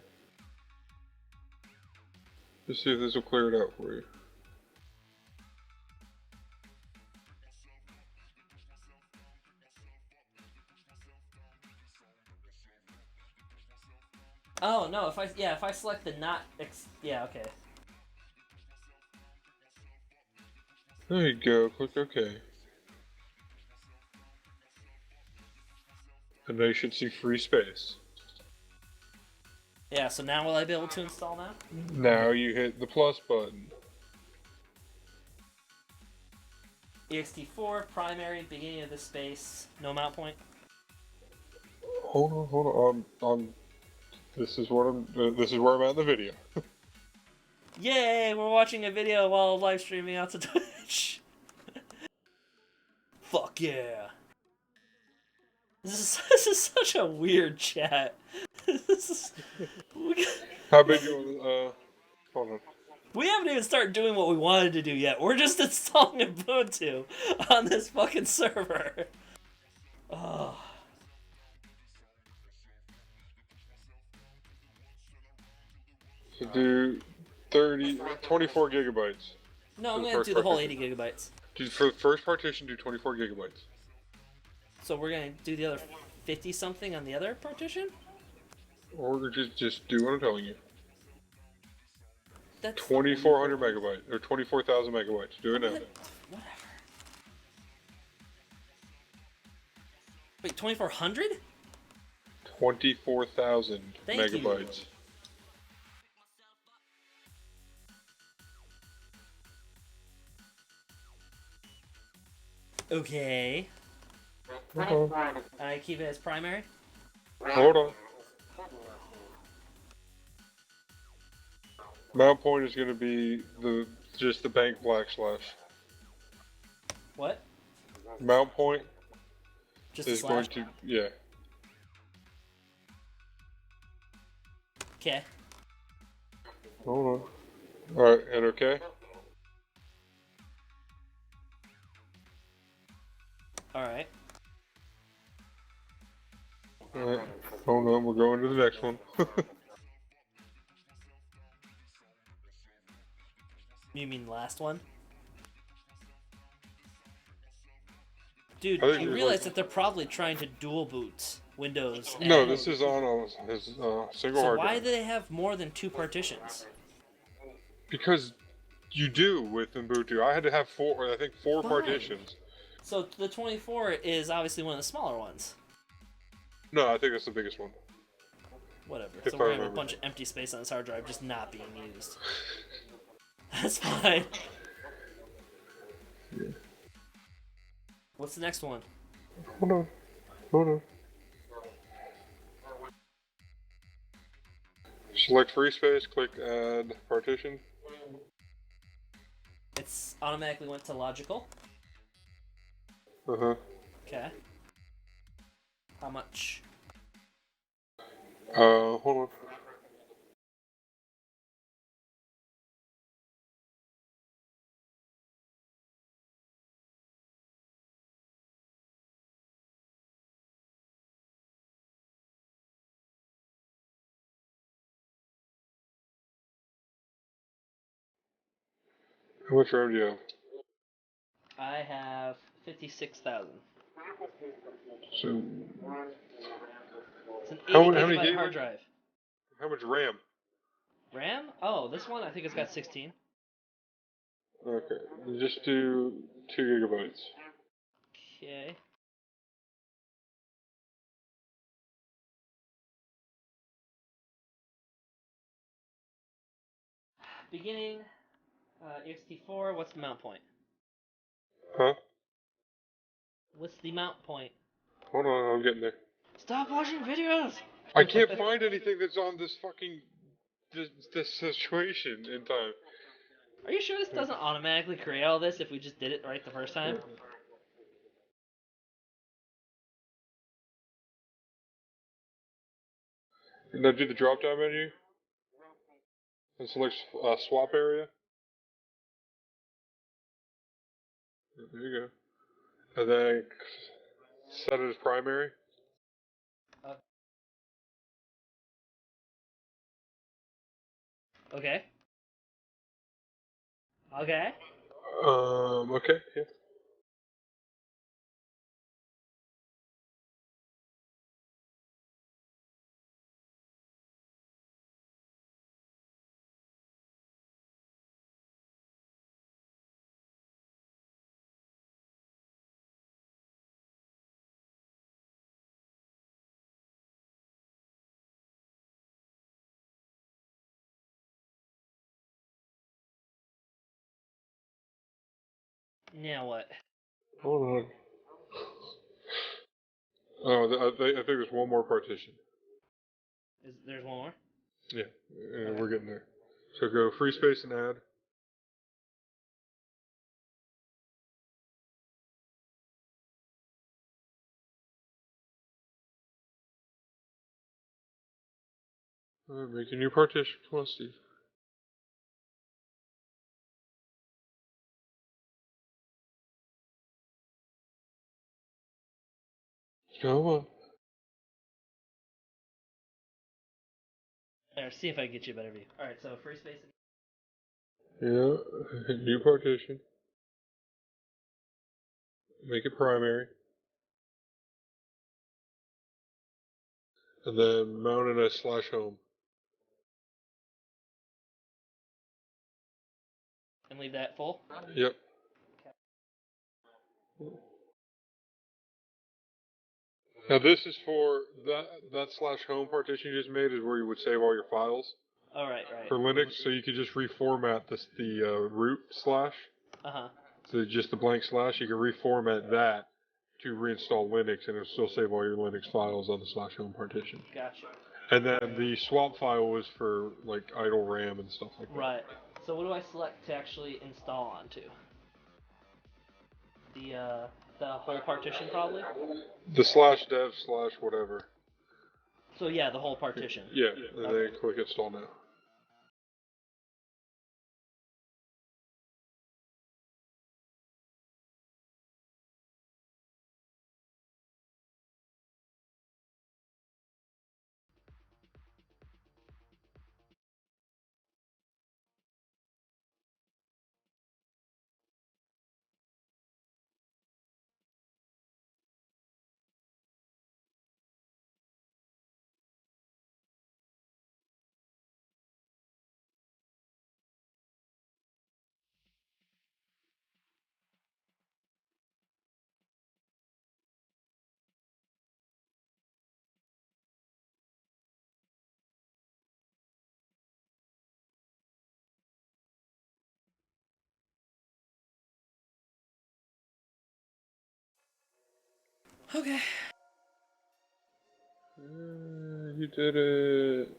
Just see if this will clear it out for you. Oh no! If I select the not yeah, okay. There you go. Click OK. And now you should see free space. Yeah. So now will I be able to install that? Now you hit the plus button. ext4 primary beginning of the space, no mount point. Hold on. This is what I'm. This is where I'm at in the video. Yay! We're watching a video while live streaming out to Twitch. Fuck yeah! This is such a weird chat. This is, How big you? Hold on. we haven't even started doing what we wanted to do yet. We're just installing Ubuntu on this fucking server. Oh. So do 24 gigabytes. No, I'm gonna do the whole 80 gigabytes. For the first partition, do 24 gigabytes. So we're gonna do the other 50 something on the other partition? Or just do what I'm telling you. That's 2,400 megabytes or 24,000 megabytes. Do it now. Whatever. Wait, 2,400? 24,000 Thank megabytes. You. Okay. Hold I keep it as primary. on. Mount point is going to be just the bank // What? Mount point Just a is slash. going to Okay. Hold on. All right, and okay. All right. All right. Hold on. We're going to the next one. You mean the last one? Dude, I think you it realize was- that they're probably trying to dual boot Windows. No, and- this is on his single So hard why drive. do they have more than 2 partitions? Because you do with Ubuntu. I had to have I think four Fine. partitions. So the 24 is obviously one of the smaller ones. No, I think that's the biggest one. Whatever. If So I we're gonna have a remember. bunch of empty space on this hard drive just not being used. That's fine. Yeah. What's the next one? Hold on. Select free space, click add partition. It's automatically went to logical. Uh-huh. Okay. How much? Hold on. How much RAM do you have? I have 56,000. So, It's an 80 how many gigabyte hard gigabytes? drive. How much RAM? RAM? Oh, this one I think it's got 16. Okay, just do 2 gigabytes. Okay. Beginning, ext4, what's the mount point? Huh? What's the mount point? Hold on, I'm getting there. Stop watching videos! I can't find anything that's on this fucking this situation in time. Are you sure this doesn't automatically create all this if we just did it right the first time? Now do the drop down menu and select swap area. There you go. And then set it as primary. Okay. Okay. Okay, yeah. Now what? Hold on. Oh, I think there's one more partition. There's one more? Yeah, Okay. we're getting there. So go free space and add. Make a new partition. Come on, Steve. Come on. There, see if I can get you a better view. Alright, so free space. Yeah, new partition. Make it primary. And then mount it as /home. And leave that full? Yep. Now this is for that /home partition you just made is where you would save all your files. Oh, right. For Linux, so you could just reformat the root slash. Uh-huh. So just the blank slash, you can reformat that to reinstall Linux, and it'll still save all your Linux files on the /home partition. Gotcha. And then the swap file was for like idle RAM and stuff like that. Right. So what do I select to actually install onto? The whole partition, probably? The /dev/ whatever. So yeah, the whole partition. Yeah, and then click install now. Okay. You did it.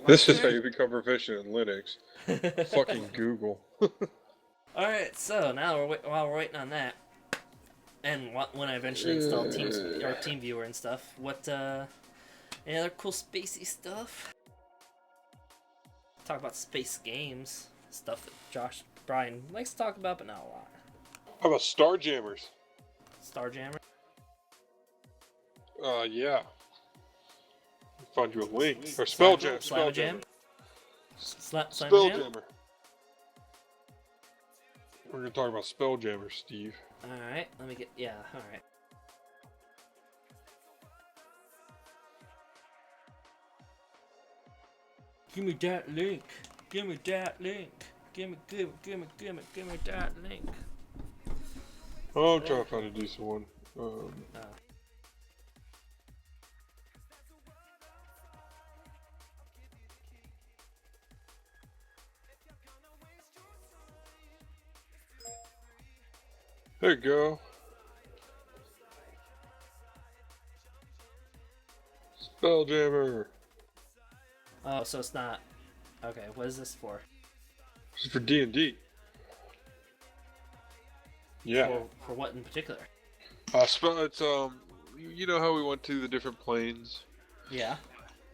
This is how you become proficient in Linux. Fucking Google. Alright, so now while we're waiting on that, and when I eventually install TeamViewer and stuff, what any other cool spacey stuff? Talk about space games, stuff that Brian likes to talk about, but not a lot. How about Starjammers? Starjammer? Yeah. Find you a link. Or Spelljammer. Spelljammer? Spelljammer. We're gonna talk about Spelljammer, Steve. Alright, let me get, yeah, alright. Give me that link. Give me that link. Give me that link. Oh, I'm trying to find a decent one. There you go. Spelljammer. Oh, so it's not. Okay, what is this for? This is for D&D. Yeah. For what in particular? It's you know how we went to the different planes? Yeah.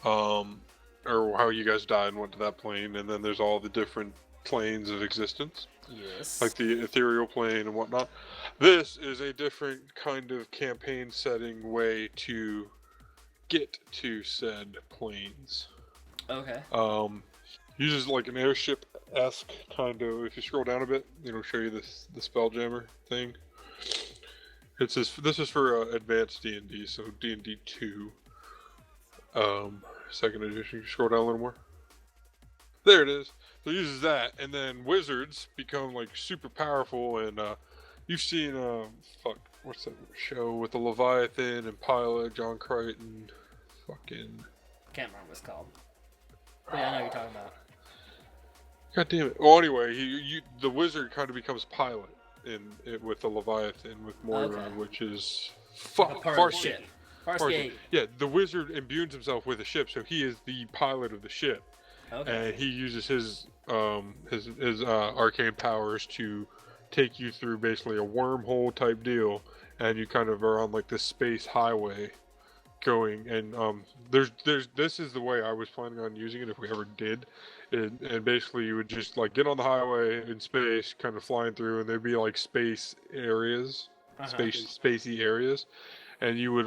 Or how you guys died and went to that plane, and then there's all the different planes of existence. Yes. Like the ethereal plane and whatnot. This is a different kind of campaign setting way to get to said planes. Okay. Uses like an airship-esque kind of. If you scroll down a bit, it'll show you the Spelljammer thing. This is for advanced D&D, so D&D 2, second edition. You scroll down a little more. There it is. So it uses that, and then wizards become like super powerful. And you've seen what's that show with the Leviathan and Pilot, John Crichton, fucking Can't remember what it's called. But yeah, I know what you're talking about. God damn it. Well, anyway, the wizard kind of becomes pilot with the Leviathan with Moira, which is Farscape. Farscape. Yeah, the wizard imbues himself with a ship, so he is the pilot of the ship. Okay. And he uses his arcane powers to take you through basically a wormhole type deal, and you kind of are on like this space highway going, and this is the way I was planning on using it if we ever did, and basically you would just like get on the highway in space, kind of flying through, and there'd be like space areas, spacey areas, and you would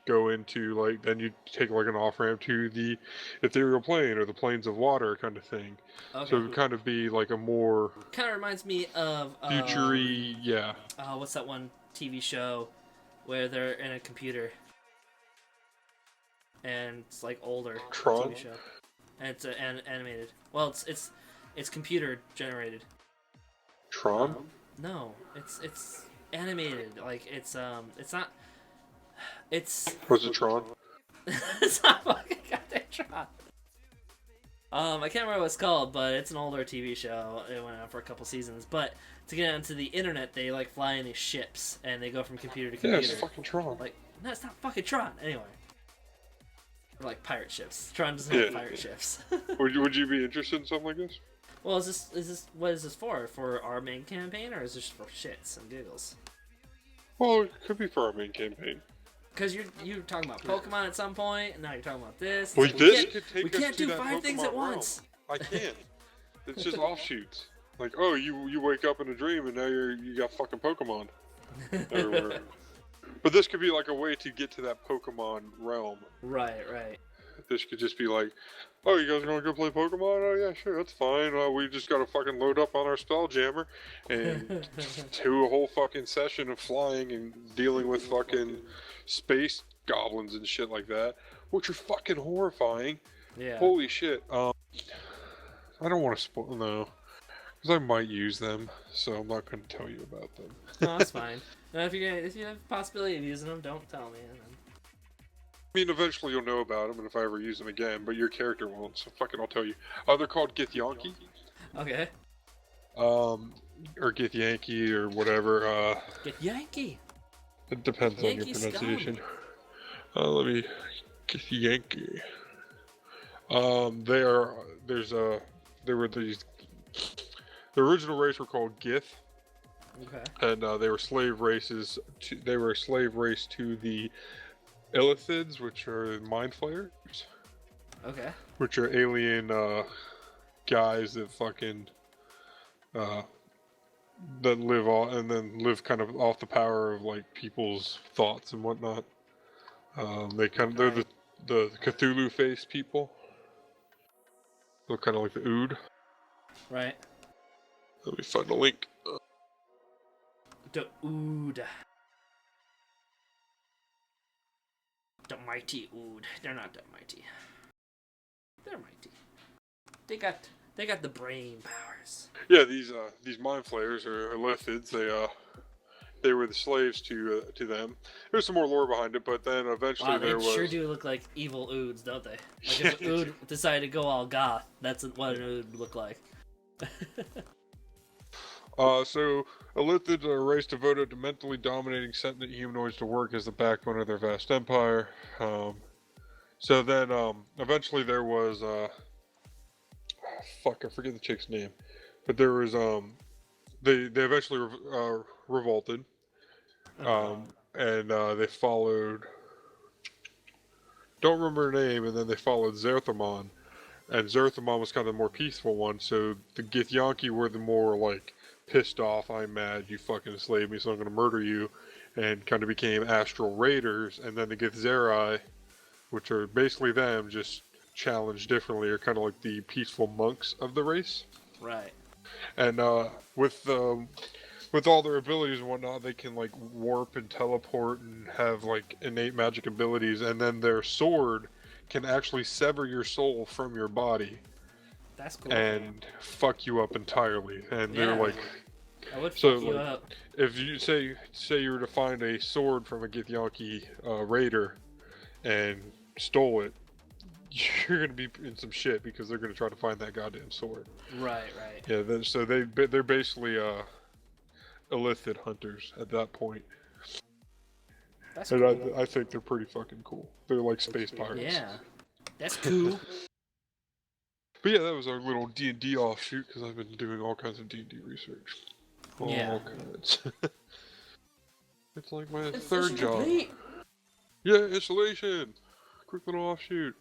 go into like, then you take like an off ramp to the ethereal plane or the planes of water kind of thing. Okay. So it would kind of be like a more kind of reminds me of future-y, yeah. What's that one TV show where they're in a computer? And it's like older Tron? TV show, and it's animated. Well, it's computer generated. Tron? No, it's animated. Like it's not. It's. Was it Tron? It's not fucking goddamn Tron. I can't remember what it's called, but it's an older TV show. It went on for a couple seasons. But to get onto the internet, they like fly in these ships, and they go from computer to computer. Yeah, it's fucking Tron. Like, no, it's not fucking Tron. Anyway. Like pirate ships. Tron doesn't have pirate ships. Would you be interested in something like this? Well, is this what is this for? For our main campaign, or is this for shits and giggles? Well, it could be for our main campaign. Because you're talking about Pokemon at some point, and now you're talking about this. Well, we can't do 5 things at once. I can't. It's just offshoots. Like, oh, you wake up in a dream and now you got fucking Pokemon. But this could be like a way to get to that Pokemon realm. Right. This could just be like, oh, you guys want to go play Pokemon? Oh, yeah, sure, that's fine. We just got to fucking load up on our Spelljammer and do a whole fucking session of flying and dealing with fucking space goblins and shit like that, which are fucking horrifying. Yeah. Holy shit. I don't want to spoil, no. Because I might use them, so I'm not going to tell you about them. No, that's fine. No, if you have the possibility of using them, don't tell me. I mean, eventually you'll know about them, and if I ever use them again, but your character won't, so fucking I'll tell you. They're called Githyanki. Okay. Or Githyanki, or whatever. Githyanki? It depends on your pronunciation. Let me... Githyanki. There were these... The original race were called Gith. Okay. And they were slave races. They were a slave race to the Illithids, which are mind flayers. Okay. Which are alien guys that fucking that live kind of off the power of like people's thoughts and whatnot. They're the Cthulhu face people. Look kind of like the Ood. Right. Let me find a link. The Ood. The mighty Ood. They're not that mighty. They're mighty. They got the brain powers. Yeah, these mind flayers are Lithids. They were the slaves to them. There's some more lore behind it, but then eventually they sure do look like evil Oods, don't they? Like if an Ood decided to go all goth, that's what an Ood would look like. So Illithids are a race devoted to mentally dominating sentient humanoids to work as the backbone of their vast empire. So then, eventually there was, I forget the chick's name, but there was, they eventually revolted, and they followed, don't remember her name, and then they followed Zerthamon, and Zerthamon was kind of the more peaceful one, so the Githyanki were the more, like, pissed off, I'm mad, you fucking enslaved me, so I'm going to murder you, and kind of became astral raiders, and then the Githzerai, which are basically them, just challenged differently, are kind of like the peaceful monks of the race. Right. And with all their abilities and whatnot, they can like warp and teleport and have like innate magic abilities, and then their sword can actually sever your soul from your body. That's cool. And fuck you up entirely. And they're like, I would fuck you up. If you say you were to find a sword from a Githyanki raider and stole it, you're gonna be in some shit because they're gonna try to find that goddamn sword. Right, right. Yeah, so they're basically illicit hunters at that point. That's And cool. I think they're pretty fucking cool. They're like space pirates. Yeah, that's cool. But yeah, that was our little D&D offshoot because I've been doing all kinds of D&D research. All kinds. It's like my third job. Complete. Yeah, installation. Quick little offshoot.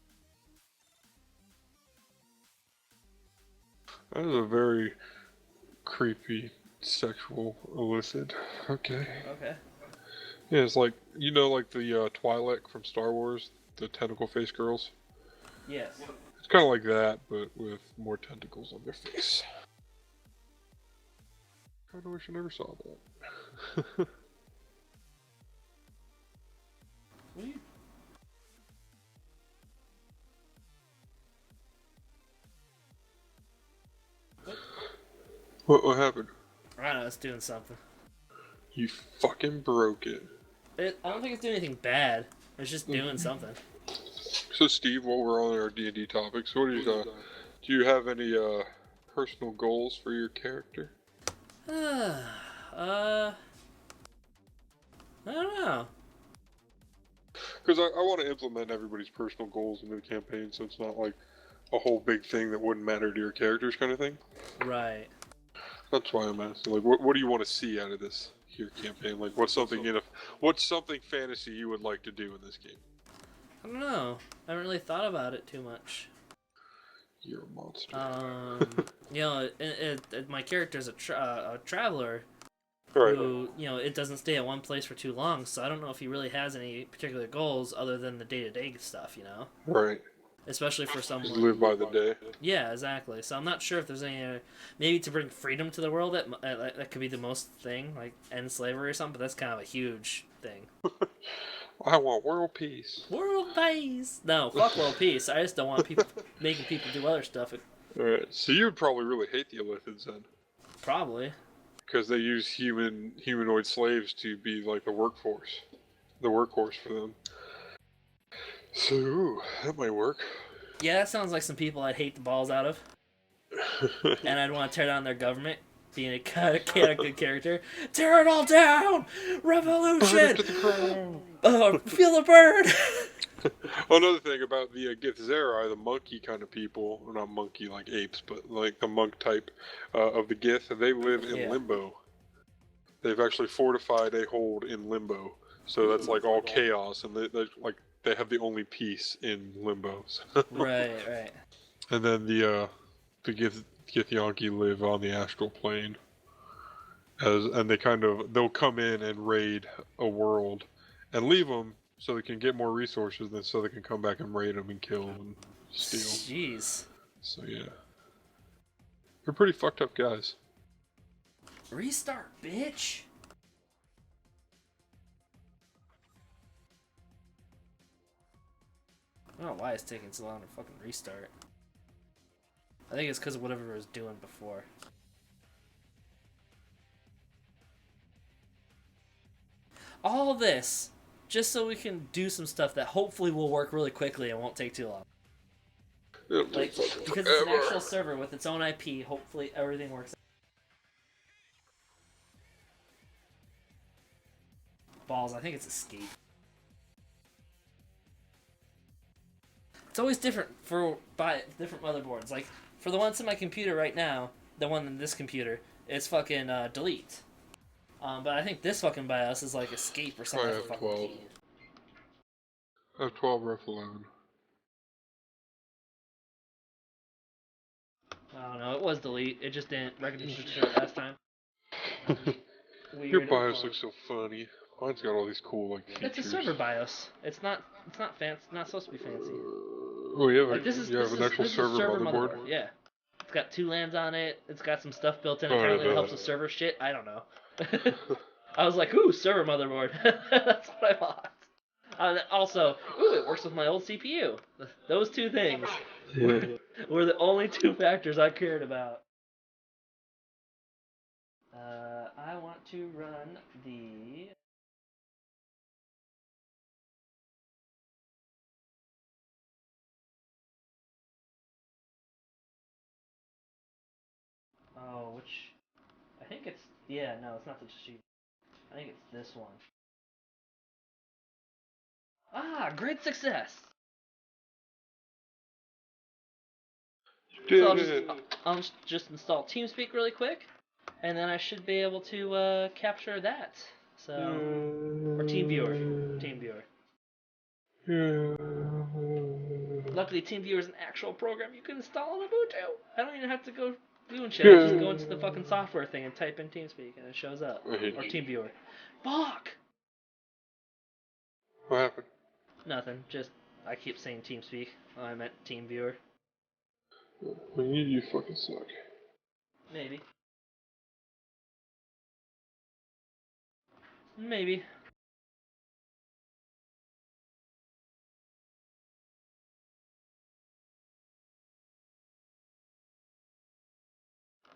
That is a very creepy sexual illicit. Okay. Okay. Yeah, it's like, you know, like the Twi'lek from Star Wars, the tentacle face girls? Yes. It's kind of like that, but with more tentacles on their face. Kinda wish I never saw that. Sweet. What happened? I don't know, it's doing something. You fucking broke it. I don't think it's doing anything bad. It's just doing something. So Steve, while we're on our D&D topics, what do you have any personal goals for your character? I don't know. Because I want to implement everybody's personal goals into the campaign, so it's not like a whole big thing that wouldn't matter to your characters kind of thing. Right. That's why I'm asking. Like, what do you want to see out of this here campaign? Like, what's something fantasy you would like to do in this game? I don't know. I haven't really thought about it too much. You're a monster. You know, my character's a traveler Right. who, you know, it doesn't stay at one place for too long, so I don't know if he really has any particular goals other than the day-to-day stuff, you know? Right. Especially for someone... Just live by the day. Yeah, exactly. So I'm not sure if there's any... maybe to bring freedom to the world, that could be the most thing, like end slavery or something, but that's kind of a huge thing. I want world peace. World peace! No, fuck world peace. I just don't want people making people do other stuff. Alright, so you would probably really hate the Illithids then. Probably. Because they use humanoid slaves to be like the workforce. The workhorse for them. So, ooh, that might work. Yeah, that sounds like some people I'd hate the balls out of. And I'd want to tear down their government, being a good character. Tear it all down! Revolution! Burn it to the ground! Oh, feel the burn! Another thing about the Githzerai, the monkey kind of people, well, not monkey like apes, but like the monk type of the Gith, they live in limbo. They've actually fortified a hold in limbo. So that's like all chaos, and they have the only peace in limbo. Right. And then the Githyanki live on the astral plane, and they'll come in and raid a world, and leave them so they can get more resources, then so they can come back and raid them and kill and steal. Jeez. So yeah, they're pretty fucked up guys. Restart, bitch. I don't know why it's taking so long to fucking restart. I think it's because of whatever it was doing before. All this, just so we can do some stuff that hopefully will work really quickly and won't take too long. Like, because it's an actual server with its own IP, hopefully everything works out. Balls, I think it's escape. It's always different by different motherboards. Like, for the ones in my computer right now, the one in this computer, it's fucking delete. But I think this fucking BIOS is like escape or something. I have 12. I have 12 ref 11. I don't know, it was delete. It just didn't recognize it last time. Your BIOS looks so funny. Mine's got all these cool like features. It's a server BIOS. It's not fancy. It's not supposed to be fancy. Oh, you have, like, you have an actual server motherboard? Yeah. It's got 2 LANs on it. It's got some stuff built in. Apparently it helps with server shit. I don't know. I was like, ooh, server motherboard. That's what I bought. Also, ooh, it works with my old CPU. Those 2 things were the only 2 factors I cared about. I want to run the... Oh, which... I think it's... Yeah, no, it's not the sheet. I think it's this one. Ah, great success! So I'll just install TeamSpeak really quick, and then I should be able to capture that. So, or TeamViewer. TeamViewer. Luckily, TeamViewer is an actual program you can install on Ubuntu. I don't even have to go doing shit. I just go into the fucking software thing and type in TeamSpeak, and it shows up. Or TeamViewer. Fuck! What happened? Nothing. Just, I keep saying TeamSpeak. Oh, I meant TeamViewer. Well, you fucking suck. Maybe. Maybe.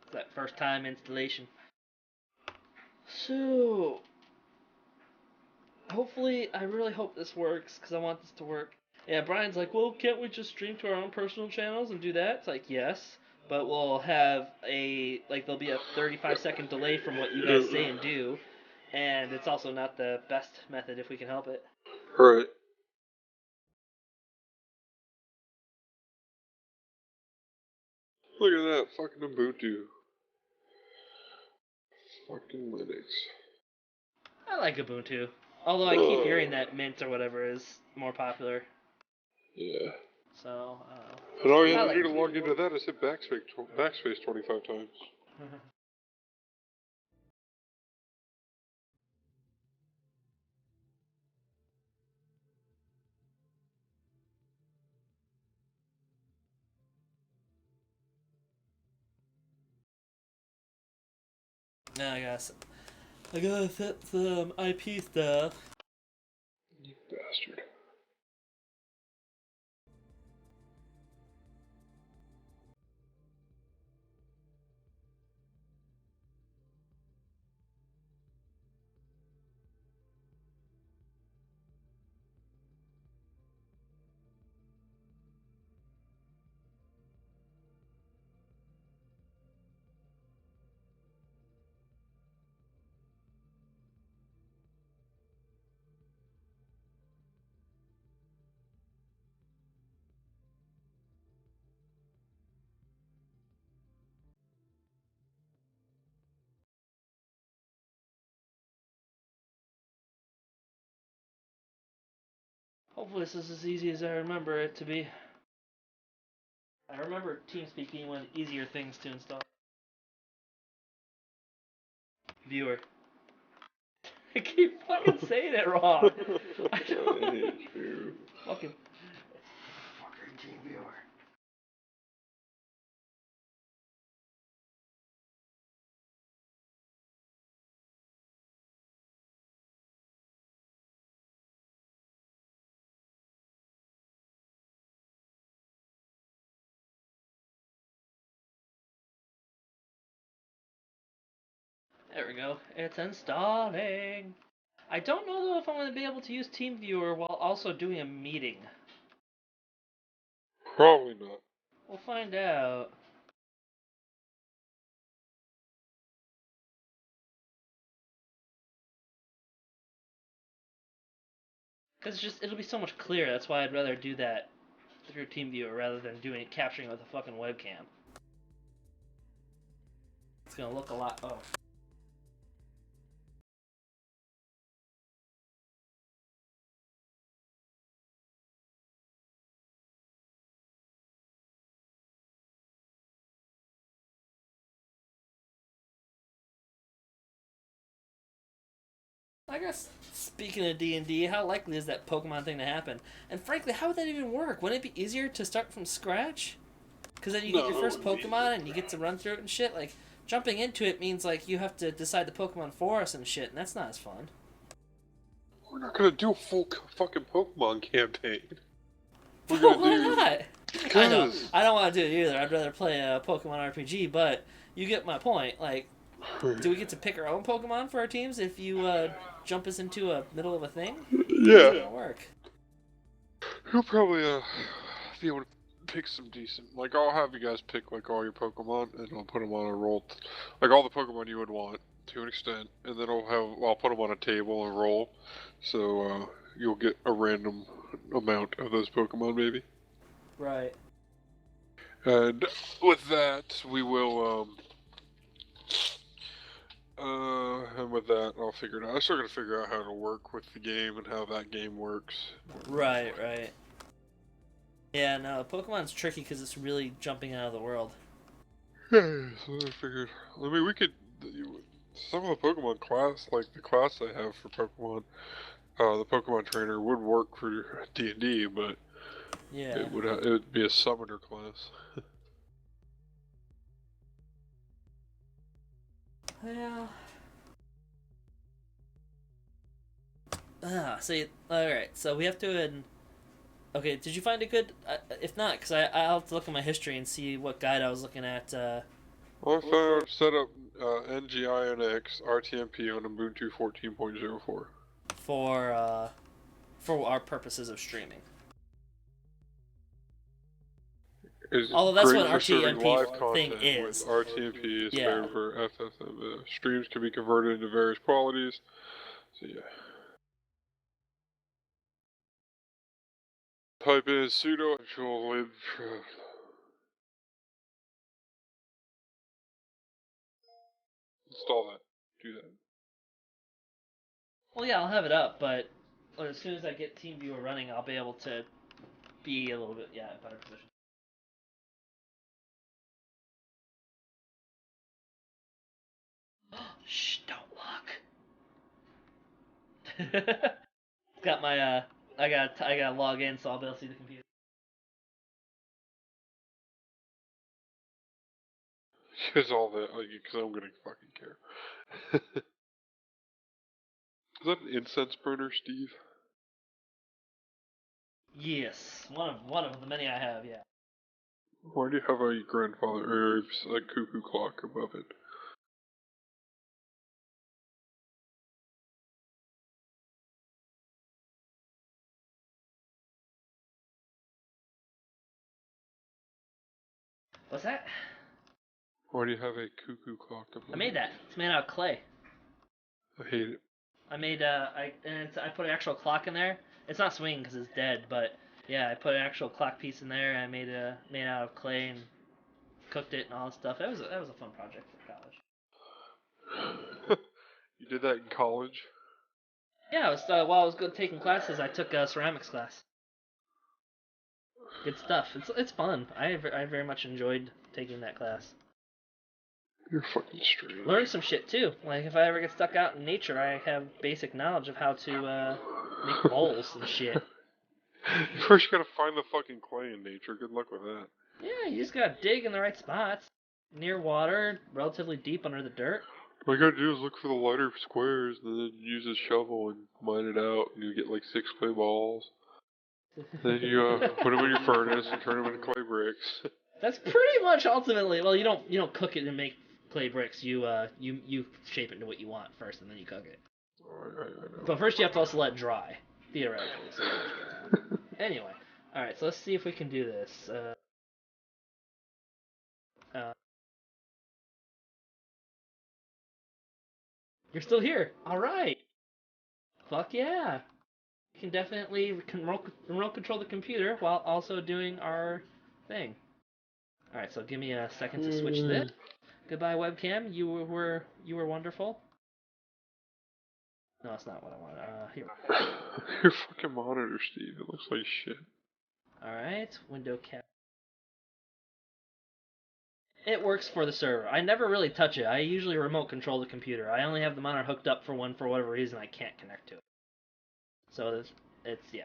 It's that first time installation. So, hopefully, I really hope this works, because I want this to work. Yeah, Brian's like, well, can't we just stream to our own personal channels and do that? It's like, yes, but we'll have there'll be a 35-second delay from what you guys say and do, and it's also not the best method if we can help it. Right. Look at that, fucking Ubuntu. Fucking Linux. I like Ubuntu, although I keep hearing that Mint or whatever is more popular. Yeah. So, and all you have to do to log into that is hit backspace 25 times. Now I gotta set some IP stuff. You bastard. Hopefully this is as easy as I remember it to be. I remember TeamSpeak being one of the easier things to install. Viewer. I keep fucking saying it wrong. I don't. I hate you. Fucking TeamViewer. There we go. It's installing. I don't know though if I'm going to be able to use TeamViewer while also doing a meeting. Probably not. We'll find out. Because it'll be so much clearer. That's why I'd rather do that through TeamViewer rather than capturing it with a fucking webcam. It's gonna look a lot. Oh. I guess, speaking of D&D, how likely is that Pokemon thing to happen? And frankly, how would that even work? Wouldn't it be easier to start from scratch? Because then you get your first Pokemon and you get to run through it and shit. Like, jumping into it means, like, you have to decide the Pokemon for us and shit, and that's not as fun. We're not gonna do a full fucking Pokemon campaign. Why not? I know. I don't want to do it either. I'd rather play a Pokemon RPG, but you get my point. Like, do we get to pick our own Pokemon for our teams if you jump us into a middle of a thing? Yeah. How's it gonna work? He'll probably be able to pick some decent. Like, I'll have you guys pick like all your Pokemon, and I'll put them on a roll, like all the Pokemon you would want to an extent, and then I'll put them on a table and roll, so you'll get a random amount of those Pokemon, maybe. Right. And with that, we will and with that, I'll figure it out. I still gotta figure out how to work with the game and how that game works. Right. Yeah, no, Pokemon's tricky because it's really jumping out of the world. Yeah, so I figured. I mean, we could. Some of the Pokemon class, like the class I have for Pokemon, the Pokemon Trainer would work for D&D, but Yeah. it would be a summoner class. Well. See, alright, so we have to. Okay, did you find a good. If not, because I'll have to look at my history and see what guide I was looking at. Well, I found set up NGINX RTMP on Ubuntu 14.04. For our purposes of streaming. Is Although that's great what for serving live RTMP thing content is. with RTMP is Yeah. fair for FFM. Streams can be converted into various qualities. So yeah. Type in sudo actual lib. Install that. Do that. Well, yeah, I'll have it up, but as soon as I get TeamViewer running, I'll be able to be a little bit, in a better position. Shh, don't look. Got my, I gotta log in so I'll be able to see the computer. Because all that, like, because I'm gonna fucking care. Is that an incense burner, Steve? Yes, one of the many I have, yeah. Why do you have a grandfather or a cuckoo clock above it? What's that? Why do you have a cuckoo clock above it? I made that. It's made out of clay. I hate it. I put an actual clock in there. It's not swinging because it's dead, but yeah, I put an actual clock piece in there. And I made out of clay and cooked it and all that stuff. That was a fun project for college. You did that in college? Yeah, it was while I was taking classes. I took a ceramics class. Good stuff. It's fun. I very much enjoyed taking that class. You're fucking strange. Learned some shit too. Like if I ever get stuck out in nature, I have basic knowledge of how to make bowls and shit. First, you gotta find the fucking clay in nature. Good luck with that. Yeah, you just gotta dig in the right spots. Near water, relatively deep under the dirt. All you gotta do is look for the lighter squares, and then use a shovel and mine it out, and you get like 6 clay balls. Then you put them in your furnace and turn them into clay bricks. That's pretty much ultimately. Well, you don't cook it and make clay bricks. You shape it into what you want first, and then you cook it. I know. But first, you have to also let it dry, theoretically. So anyway, all right. So let's see if we can do this. You're still here. All right. Fuck yeah. We can definitely remote control the computer while also doing our thing. All right. So give me a second to switch this. Goodbye, webcam. You were wonderful. No, that's not what I want. Here. Your fucking monitor, Steve. It looks like shit. All right. Window cap. It works for the server. I never really touch it. I usually remote control the computer. I only have the monitor hooked up for whatever reason I can't connect to it. So it's yeah.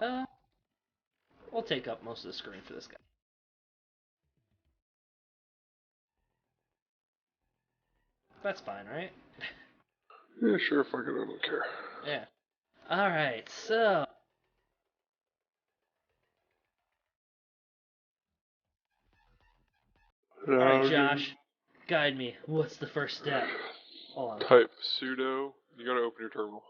Uh, we'll take up most of the screen for this guy. That's fine, right? Yeah, sure, fuck it, I don't care. Yeah. Alright, so Alright, Josh, guide me. What's the first step? Hold on. Type sudo. You gotta open your terminal.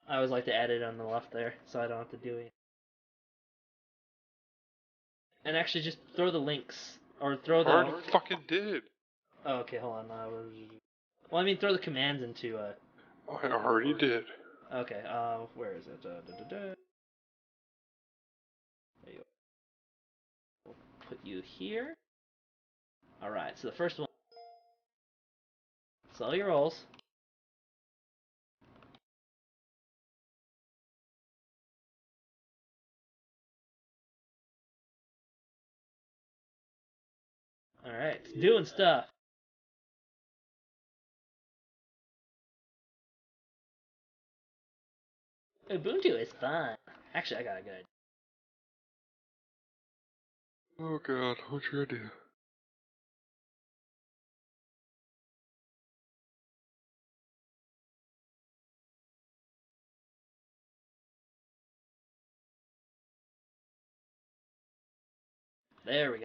I always like to add it on the left there, so I don't have to do it. And actually, just throw the links. Or throw the... I already fucking did. Oh, okay, hold on. Well, I mean, throw the commands into... I already did. Okay, where is it? There you go. We'll put you here. Alright, so the first one... Slow your rolls. Alright, it's doing stuff. Ubuntu is fun. Actually, I got a good idea. Oh god, what's your idea? There we go.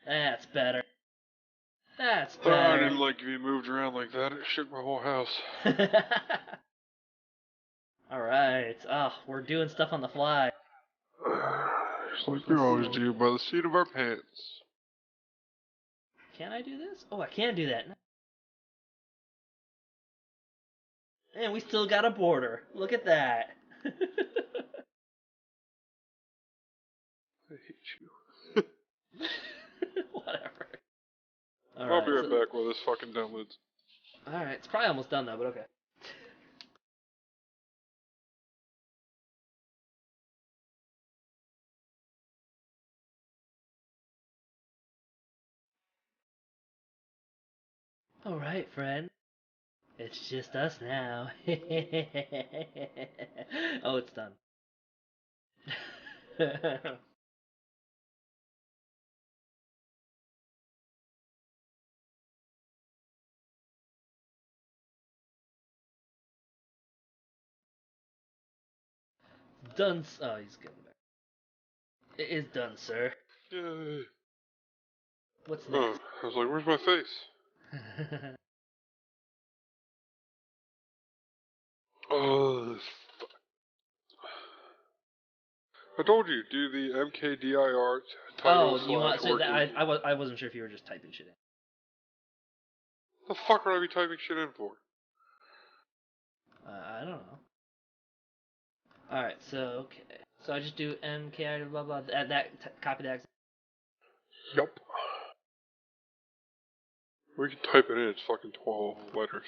That's better. That's Oh, I better. didn't like if you moved around like that. It shook my whole house. Alright. Oh, we're doing stuff on the fly. Just like you always do, by the seat of our pants. Can I do this? Oh, I can do that. And we still got a border. Look at that. I hate you. Whatever. I'll be right back while this fucking downloads. Alright, it's probably almost done though, but okay. Alright, friend. It's just us now. Oh, it's done. Done. Oh, he's getting back. It is done, sir. Yay. What's Oh, next? I was like, where's my face? Oh, I told you, do the MKDIR title you want so working. I wasn't sure if you were just typing shit in. The fuck would I be typing shit in for? I don't know. All right, so okay, so I just do MKI blah blah. Copy that. Yup. We can type it in. It's fucking 12 letters.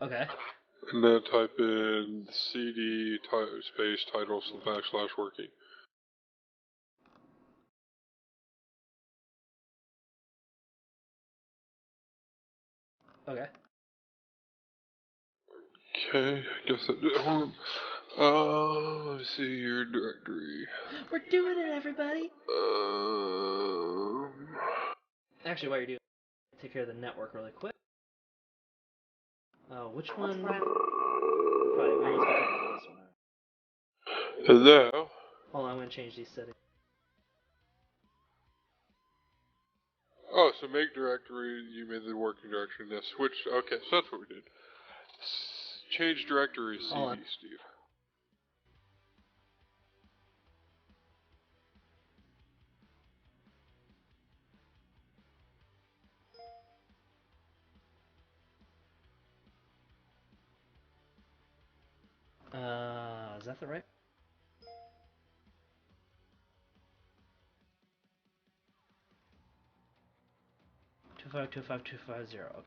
Okay. And then type in CD space title / working. Okay. Okay, I guess that. Let me see your directory. We're doing it, everybody. Um. Actually, while you're doing, take care of the network really quick. Oh, which one? Probably we must be talking about this one. And now. Hold on, I'm gonna change these settings. Oh, so make directory, you made the working directory, now switch, okay, so that's what we did. Change directory CD, Steve. Is that the right? Two 2525250.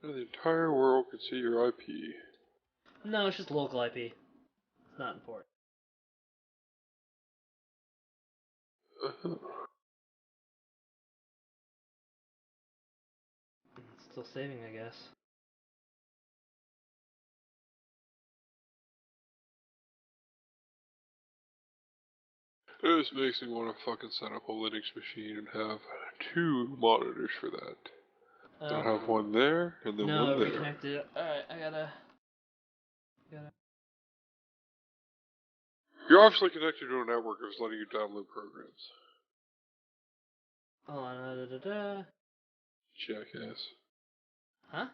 Now the entire world can see your IP. No, it's just local IP. It's not important. It's still saving, I guess. This makes me want to fucking set up a Linux machine and have 2 monitors for that. I have one there, and then no, one there. reconnected. Alright, I gotta... You're obviously connected to a network that's letting you download programs. Hold on, Jackass. Huh?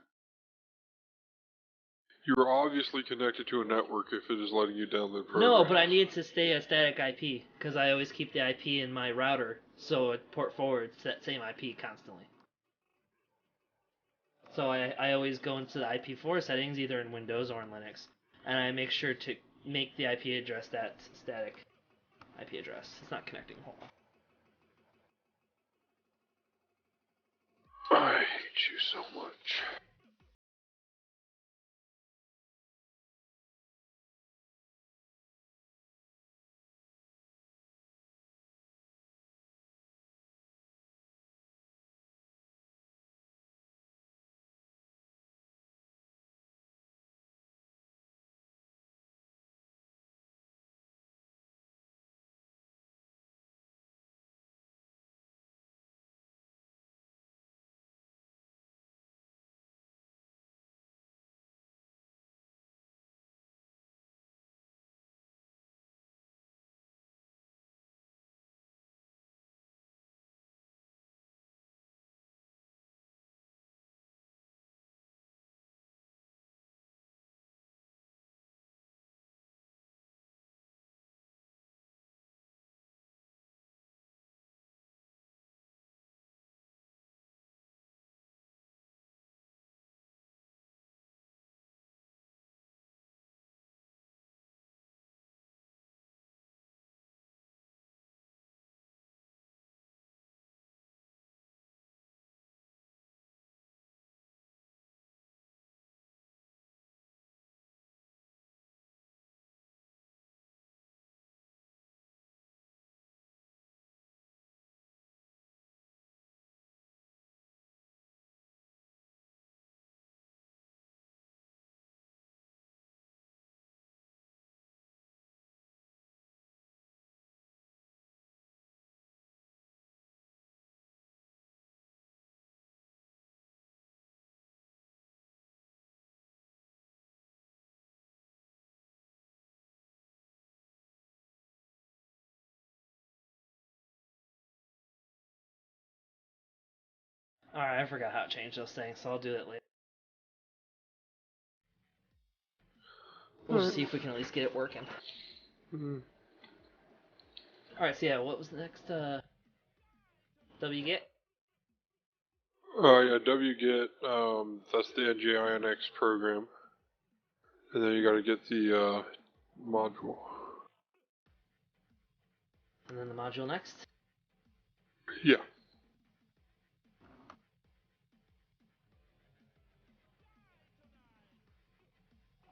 You are obviously connected to a network if it is letting you download programs. No, but I need to stay a static IP, because I always keep the IP in my router, so it port forwards that same IP constantly. So I always go into the IP4 settings, either in Windows or in Linux, and I make sure to make the IP address that static IP address. It's not connecting. Hold on. I hate you so much. Alright, I forgot how to change those things, so I'll do it later. We'll just see if we can at least get it working. Alright, so yeah, what was the next, wget? Yeah, wget, that's the NGINX program. And then you gotta get the, module. And then the module next? Yeah.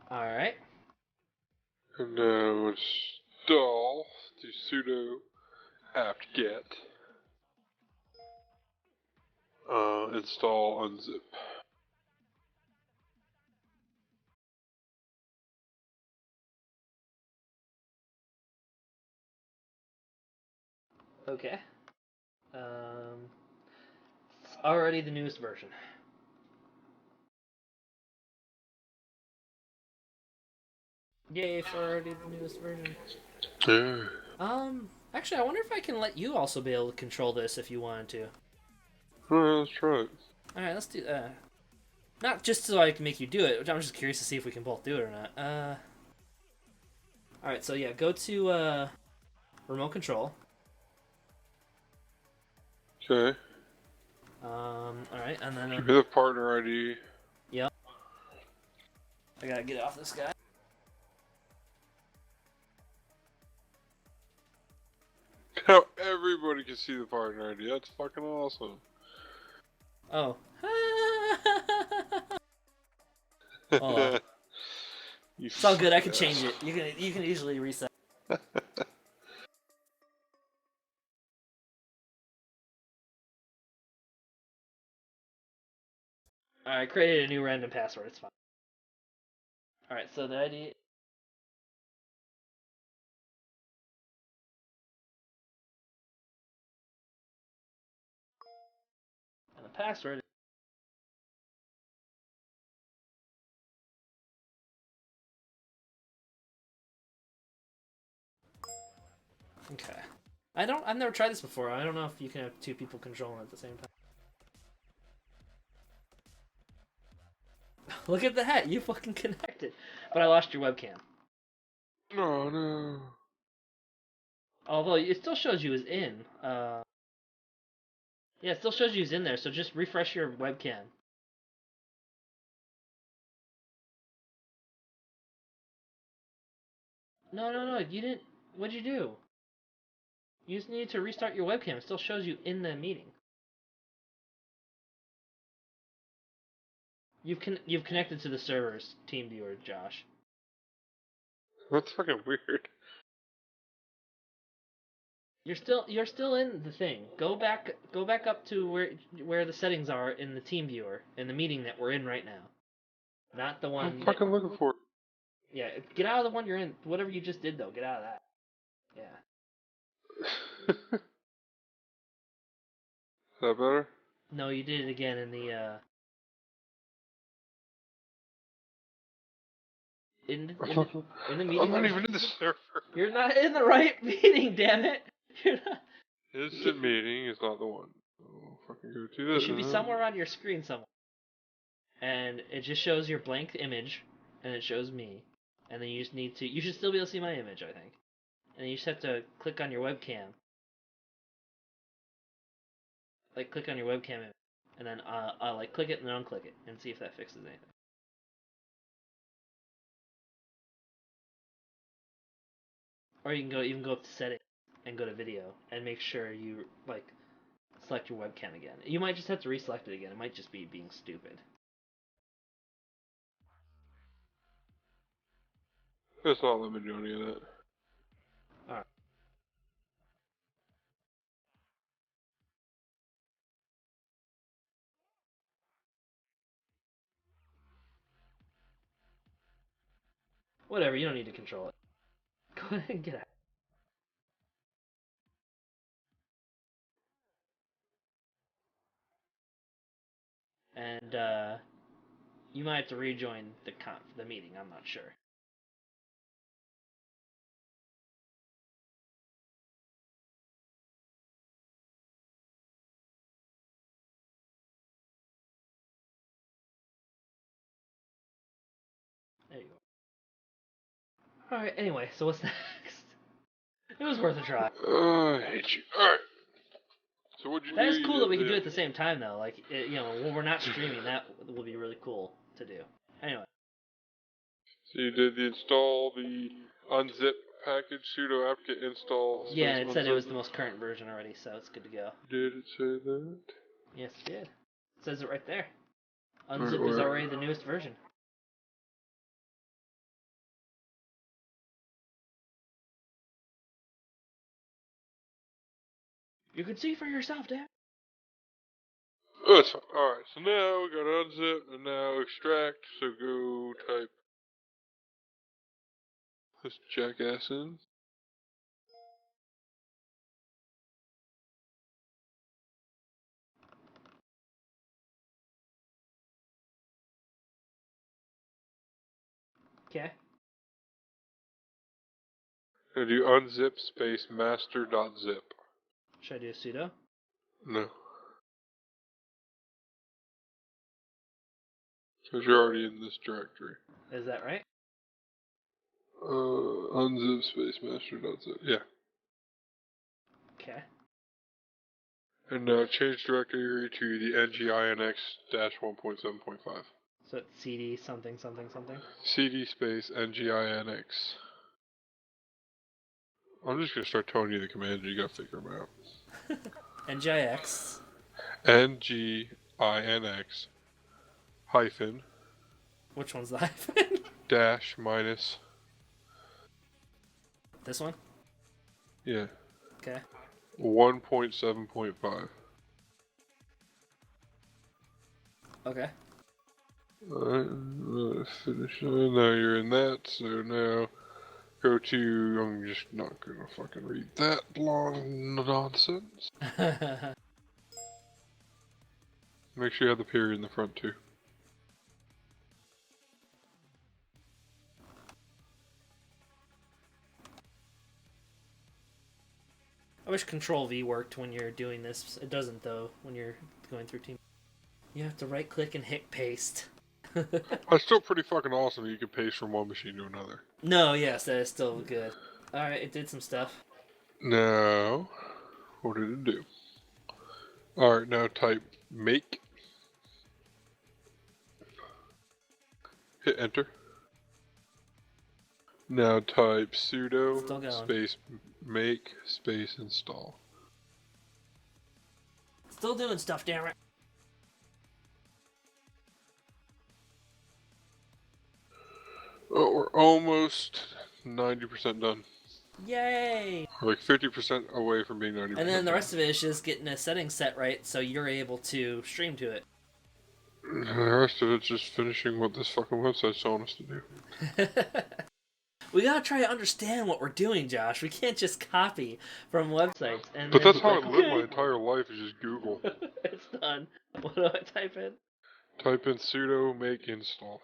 Alright. And then install the sudo apt-get. Install unzip. Okay. It's already the newest version. Yay for already the newest version. Actually, I wonder if I can let you also be able to control this if you wanted to. Alright, let's try it. Alright, let's do that. Not just so I can make you do it, I'm just curious to see if we can both do it or not. Alright, so yeah, go to, remote control. Okay. Alright, and then... Give me the partner ID. Yep. I gotta get off this guy. Now everybody can see the partner ID. That's fucking awesome. Oh. Oh. It's all good. I can change it. You can easily reset. Alright, created a new random password. It's fine. Alright, so the ID... And the password Okay. I've never tried this before. I don't know if you can have two people controlling at the same time. Look at that! You fucking connected. But I lost your webcam. Oh no. Although it still shows you as in. Yeah, it still shows you as in there, so just refresh your webcam. No, you didn't. What'd you do? You just needed to restart your webcam. It still shows you in the meeting. You've connected to the server's team viewer, Josh. That's fucking weird. You're still in the thing. Go back up to where the settings are in the team viewer in the meeting that we're in right now. Not the one. I'm fucking looking for it. Yeah, get out of the one you're in. Whatever you just did though, get out of that. Yeah. Is that better? No, you did it again in the in the meeting. I'm not even in the server. You're not in the right meeting, damn it. You're not. Instant meeting is not the one. Oh, fucking go to It that. should be somewhere on your screen somewhere. And it just shows your blank image, and it shows me. And then you just need to. You should still be able to see my image, I think. And then you just have to click on your webcam. Like click on your webcam image, and then like click it and then unclick it, and see if that fixes anything. Or you can even go up to settings and go to video and make sure you like select your webcam again. You might just have to reselect it again. It might just be being stupid. It's not letting me do any of that. Alright. Whatever, you don't need to control it. Go ahead and get out. And you might have to rejoin the meeting. I'm not sure. There you go. Alright, anyway, so what's next? It was worth a try. I hate you. Alright. So what'd you do? That is cool that we can do it at the same time, though. Like, when we're not streaming, that will be really cool to do. Anyway. So you did the install, the unzip package, sudo apt-get install. Yeah, and it said it was the most current version already, so it's good to go. Did it say that? Yes, it did. It says it right there. Unzip is already the newest version. You can see for yourself, Dad. Oh, that's fine. Alright, so now we got unzip and now extract. So go type this jackass in. Okay. And do unzip space master.zip. Should I do a sudo? No. Because you're already in this directory. Is that right? Unzip space master.zip. Yeah. Okay. And now change directory to the nginx-1.7.5. So it's cd something something something. cd space nginx. I'm just gonna start telling you the commands. You gotta figure them out. NGIX. nginx hyphen. Which one's the hyphen? Dash minus. This one? Yeah. Okay. 1.7.5. Okay. Alright, finish. Now you're in that, so now go to. I'm just not gonna fucking read that long nonsense. Make sure you have the period in the front too. wish Control V worked when you're doing this. It doesn't though when you're going through team. You have to right click and hit paste. It's still pretty fucking awesome that you can paste from one machine to another. No, yes, that is still good. Alright, it did some stuff. Now, what did it do? Alright, now type make. Hit enter. Now type sudo space make space install. Still doing stuff, damn it. Oh, we're almost 90% done. Yay! We're like 50% away from being 90%. And then the rest of it is just getting a setting set right so you're able to stream to it. The rest of it's just finishing what this fucking website's telling us to do. We gotta try to understand what we're doing, Josh. We can't just copy from websites. And but that's how I live my entire life, is just Google. It's done. What do I type in? Type in sudo make install.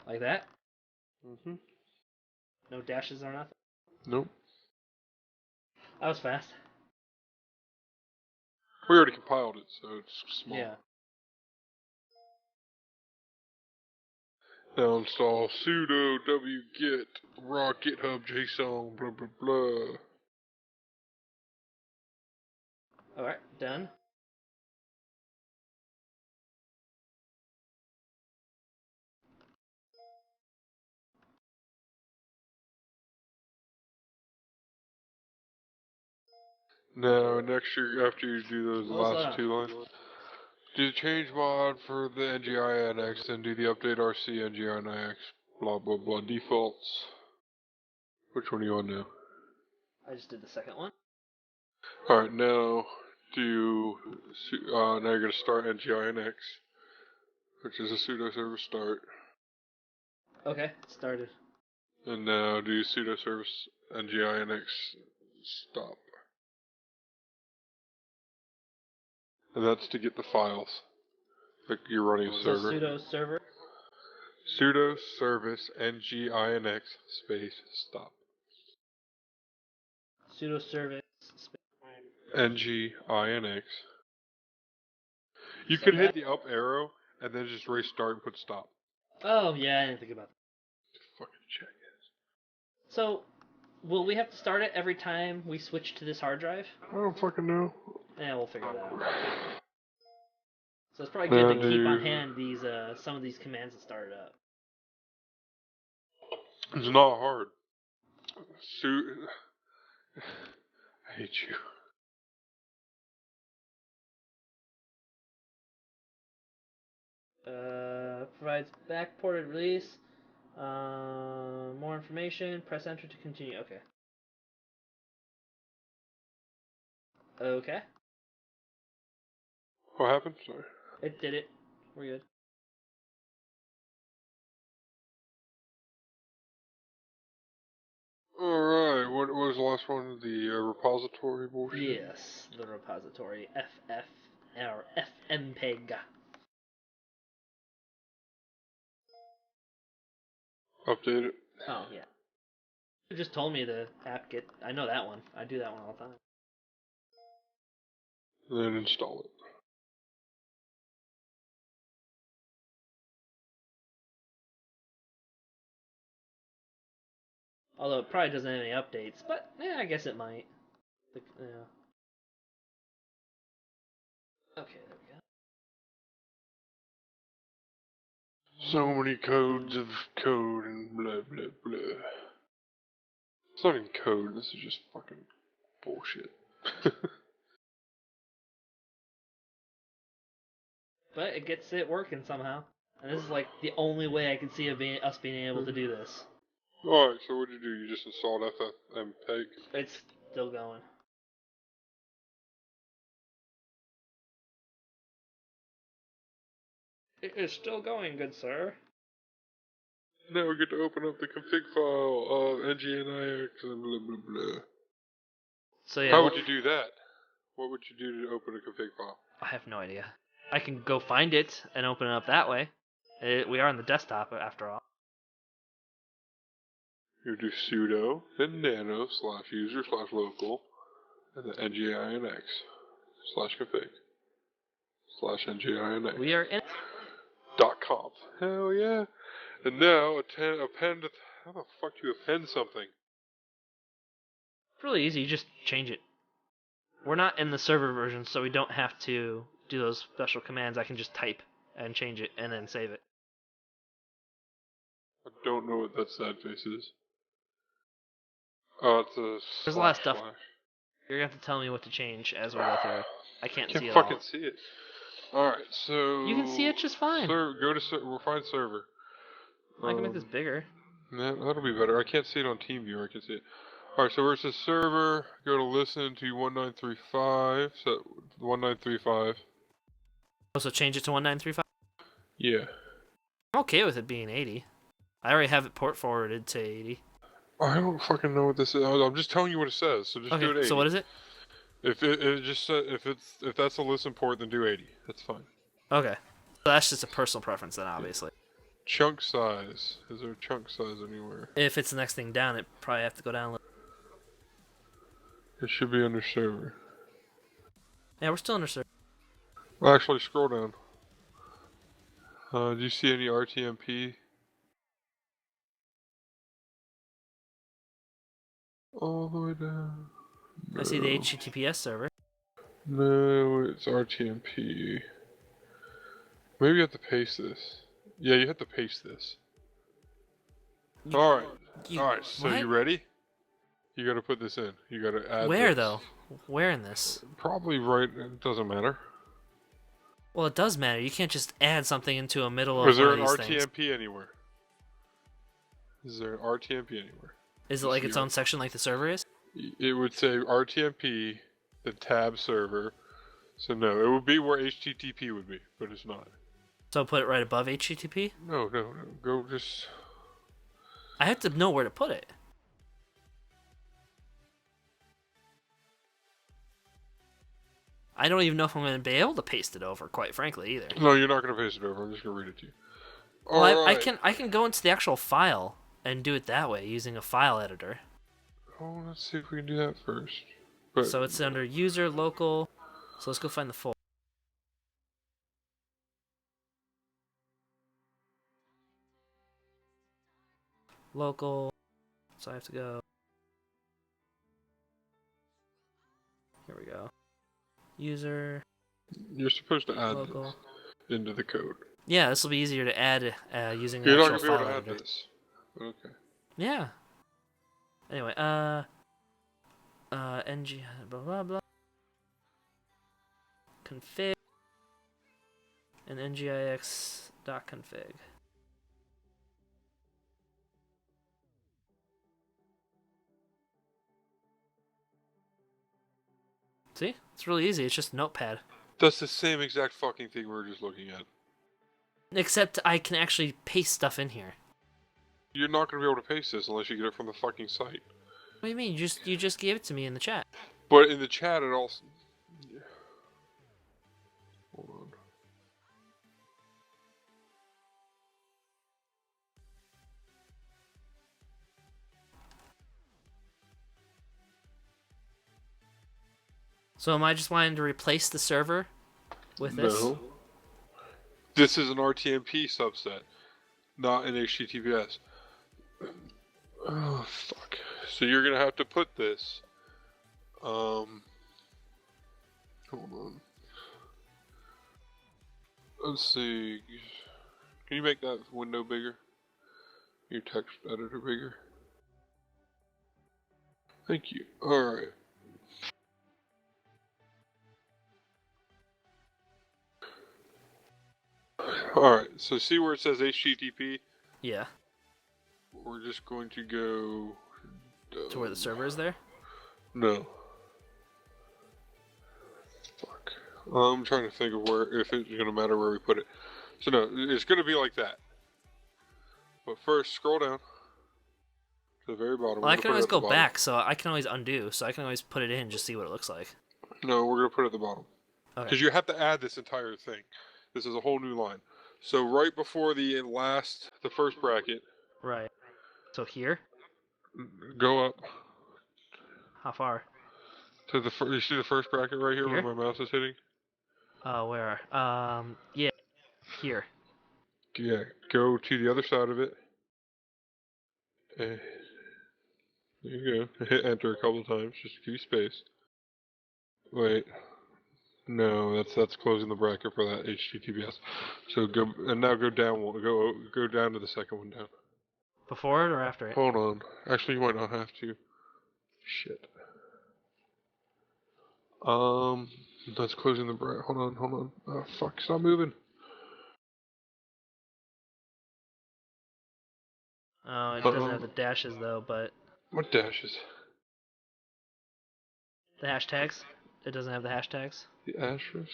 Like that? Mm-hmm. No dashes or nothing? Nope. That was fast. We already compiled it, so it's small. Yeah. Now install sudo wget raw github json blah blah blah. Alright, done. Now next year, after you do those last two lines, do the change mod for the NGINX, then do the update RC NGINX, blah blah blah defaults. Which one do you want now? I just did the second one. Alright, now now you're going to start NGINX, which is a sudo service start. Okay, started. And now do sudo service NGINX stop. And that's to get the files. Like you're running a server. Sudo server? Sudo service NGINX space stop. Sudo service NGINX. You could hit the up arrow and then just restart and put stop. Oh, yeah, I didn't think about that. Fucking check it. So, will we have to start it every time we switch to this hard drive? I don't fucking know. Yeah, we'll figure it out. So it's probably good to keep on hand these some of these commands that start it up. It's not hard. I hate you. Provides backported release. More information. Press enter to continue. Okay. Okay. What happened? Sorry. It did it. We're good. Alright, what was the last one? The repository bullshit? Yes, the repository. FMPEG. Update it. Oh, yeah. You just told me the app get. I know that one. I do that one all the time. Then install it. Although it probably doesn't have any updates, but I guess it might. Yeah. Okay, there we go. So many codes of code and blah blah blah. It's not even code, this is just fucking bullshit. But it gets it working somehow. And this is like the only way I can see of us being able to do this. Alright, so what did you do? You just installed FFmpeg? It's still going. It is still going, good sir. Now we get to open up the config file of nginx and blah blah blah. So yeah. How would you do that? What would you do to open a config file? I have no idea. I can go find it and open it up that way. We are on the desktop after all. You do sudo, then nano /user/local, and then nginx/config /nginx. We are in. .conf. Hell yeah. And now append. How the fuck do you append something? It's really easy. You just change it. We're not in the server version, so we don't have to do those special commands. I can just type and change it and then save it. I don't know what that sad face is. Oh, it's a There's a lot of // stuff. You're going to have to tell me what to change as we go through. I can't see it fucking all. see it. Alright, so... You can see it just fine. Go to we'll find server. I can make this bigger. Yeah, that'll be better. I can't see it on TeamViewer. I can see it. Alright, so where it says server, go to listen to 1935. So 1935. Oh, so change it to 1935? Yeah. I'm okay with it being 80. I already have it port forwarded to 80. I don't fucking know what this is. I'm just telling you what it says. So just do it 80. So what is it? If it just said if that's a listen port, then do 80. That's fine. Okay. So that's just a personal preference then, obviously. Chunk size. Is there a chunk size anywhere? If it's the next thing down, it probably have to go down a little. It should be under server. Yeah, we're still under server. Well, actually, scroll down. Do you see any RTMP? All the way down. No. I see the HTTPS server. No, it's RTMP. Maybe you have to paste this. Yeah, you have to paste this. Alright. Alright, so what? you ready? You gotta put this in. You gotta add Where, this. though? Where in this? Probably right. It doesn't matter. Well, it does matter. You can't just add something into a middle of Is there one an of these RTMP things. anywhere? Is there an RTMP anywhere? Is it like its own section like the server is? It would say RTMP, the tab server. So no, it would be where HTTP would be, but it's not. So put it right above HTTP? No. Go just... I have to know where to put it. I don't even know if I'm going to be able to paste it over, quite frankly, either. No, you're not going to paste it over. I'm just going to read it to you. Well, I can go into the actual file and do it that way using a file editor. Oh, let's see if we can do that first. But, So it's under user local. So let's go find the folder. Local. So I have to go. Here we go. User. You're supposed to add local. this into the code. Yeah, this will be easier to add using the You're not actual going to be file able to editor. add this. Okay. Yeah. Anyway, ng blah blah blah. Config and ngix.config. See? It's really easy. It's just Notepad. That's the same exact fucking thing we were just looking at. Except I can actually paste stuff in here. You're not going to be able to paste this unless you get it from the fucking site. What do you mean? You just gave it to me in the chat. But in the chat, it also... Yeah. Hold on. So am I just wanting to replace the server with this? No. This is an RTMP subset, not an HTTPS. Oh, fuck. So you're going to have to put this... Hold on. Let's see. Can you make that window bigger? Your text editor bigger? Thank you. Alright. Alright, so see where it says HTTP? Yeah. We're just going to go... To where the server is there? No. Fuck. I'm trying to think of where, if it's going to matter where we put it. So no, it's going to be like that. But first, scroll down to the very bottom. Well, I can always go back, so I can always undo, so I can always put it in and just see what it looks like. No, we're going to put it at the bottom. Okay. Because you have to add this entire thing. This is a whole new line. So right before the first bracket. Right. So here? Go up How far? to the you see the first bracket right here Here? where my mouse is hitting? Where? Yeah, here. Yeah, go to the other side of it. There you go. Hit enter a couple times just to give you space. Wait. No, that's closing the bracket for that HTTPS. So go and now go down one. Go down to the second one down. Before it or after it? Hold on. Actually, you might not have to. Shit. That's closing the bracket. Hold on. Oh fuck! Stop moving. Oh, it doesn't have the dashes though, but What dashes? the hashtags. It doesn't have the hashtags. The asterisks?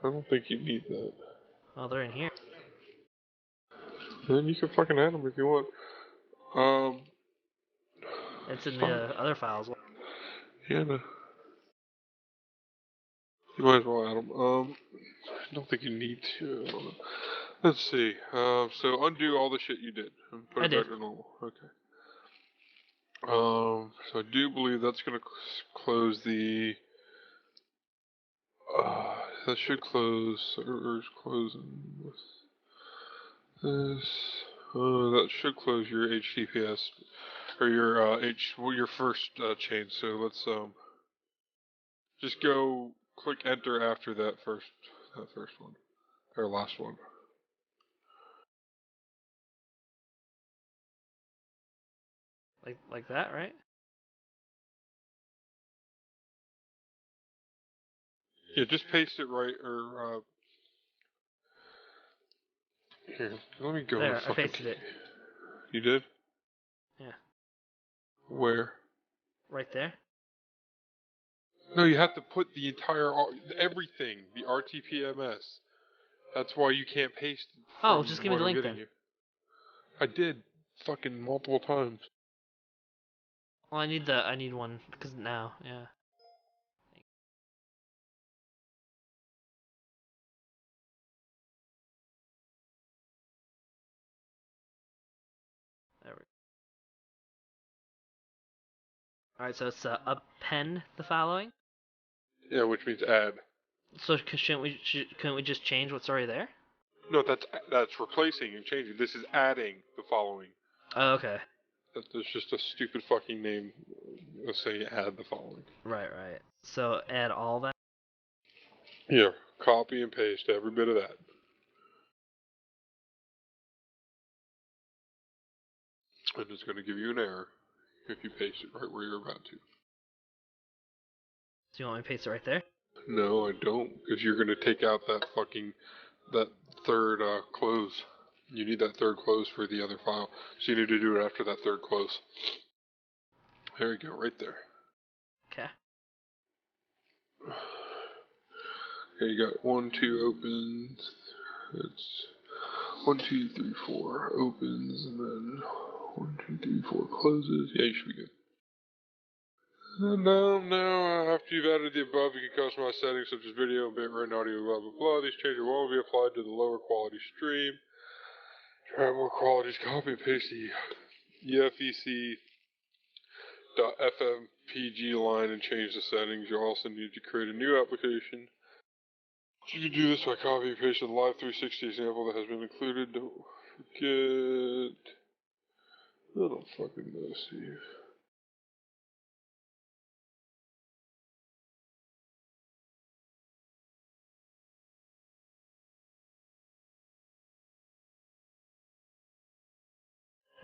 I don't think you need that. Oh, they're in here. Then you can fucking add them if you want. It's in Stop. the other files. Yeah, no. You might as well add them. I don't think you need to. Let's see. So undo all the shit you did and put I it did. back to normal. Okay. So I do believe that's gonna close the. That should close. Servers closing with this. That should close your HTTPS or your first chain. So let's just go click enter after that first one or last one. Like that, right? Yeah, just paste it right or here. Let me go. There, I pasted it. You did? Yeah. Where? Right there. No, you have to put the entire everything, the RTPMS. That's why you can't paste. Oh, just give me what the I'm link getting then. you. I did, fucking multiple times. Well, I need one because now, yeah. There we go. All right, so it's append the following. Yeah, which means add. So couldn't we just change what's already there? No, that's replacing and changing. This is adding the following. Oh, okay. That's just a stupid fucking name of saying add the following. Right. So add all that. Yeah, copy and paste every bit of that. And it's going to give you an error if you paste it right where you're about to. Do you want me to paste it right there? No, I don't, because you're going to take out that third close. You need that third close for the other file, so you need to do it after that third close. There you go, right there. Okay. Okay, you got 1, 2 opens. It's 1, 2, 3, 4 opens, and then 1, 2, 3, 4 closes. Yeah, you should be good. And now, after you've added the above, you can customize settings such as video, bitrate, audio, blah, blah, blah. These changes will only be applied to the lower quality stream. To have more qualities, copy and paste the efec.fmpg line and change the settings. You'll also need to create a new application. You can do this by copy and pasting the Live 360 example that has been included. Don't forget. I don't fucking know, Steve.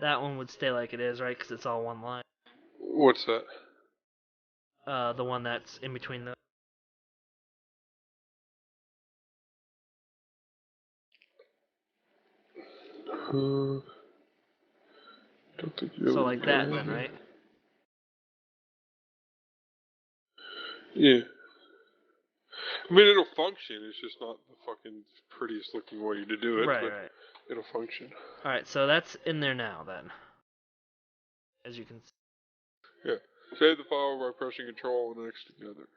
That one would stay like it is, right? Because it's all one line. What's that? The one that's in between the. Don't think you So ever like that then, right? Yeah. I mean, it'll function. It's just not the fucking prettiest looking way to do it, but Right. it'll function. All right, so that's in there now then, as you can see. Yeah. Save the file by pressing Control and X together.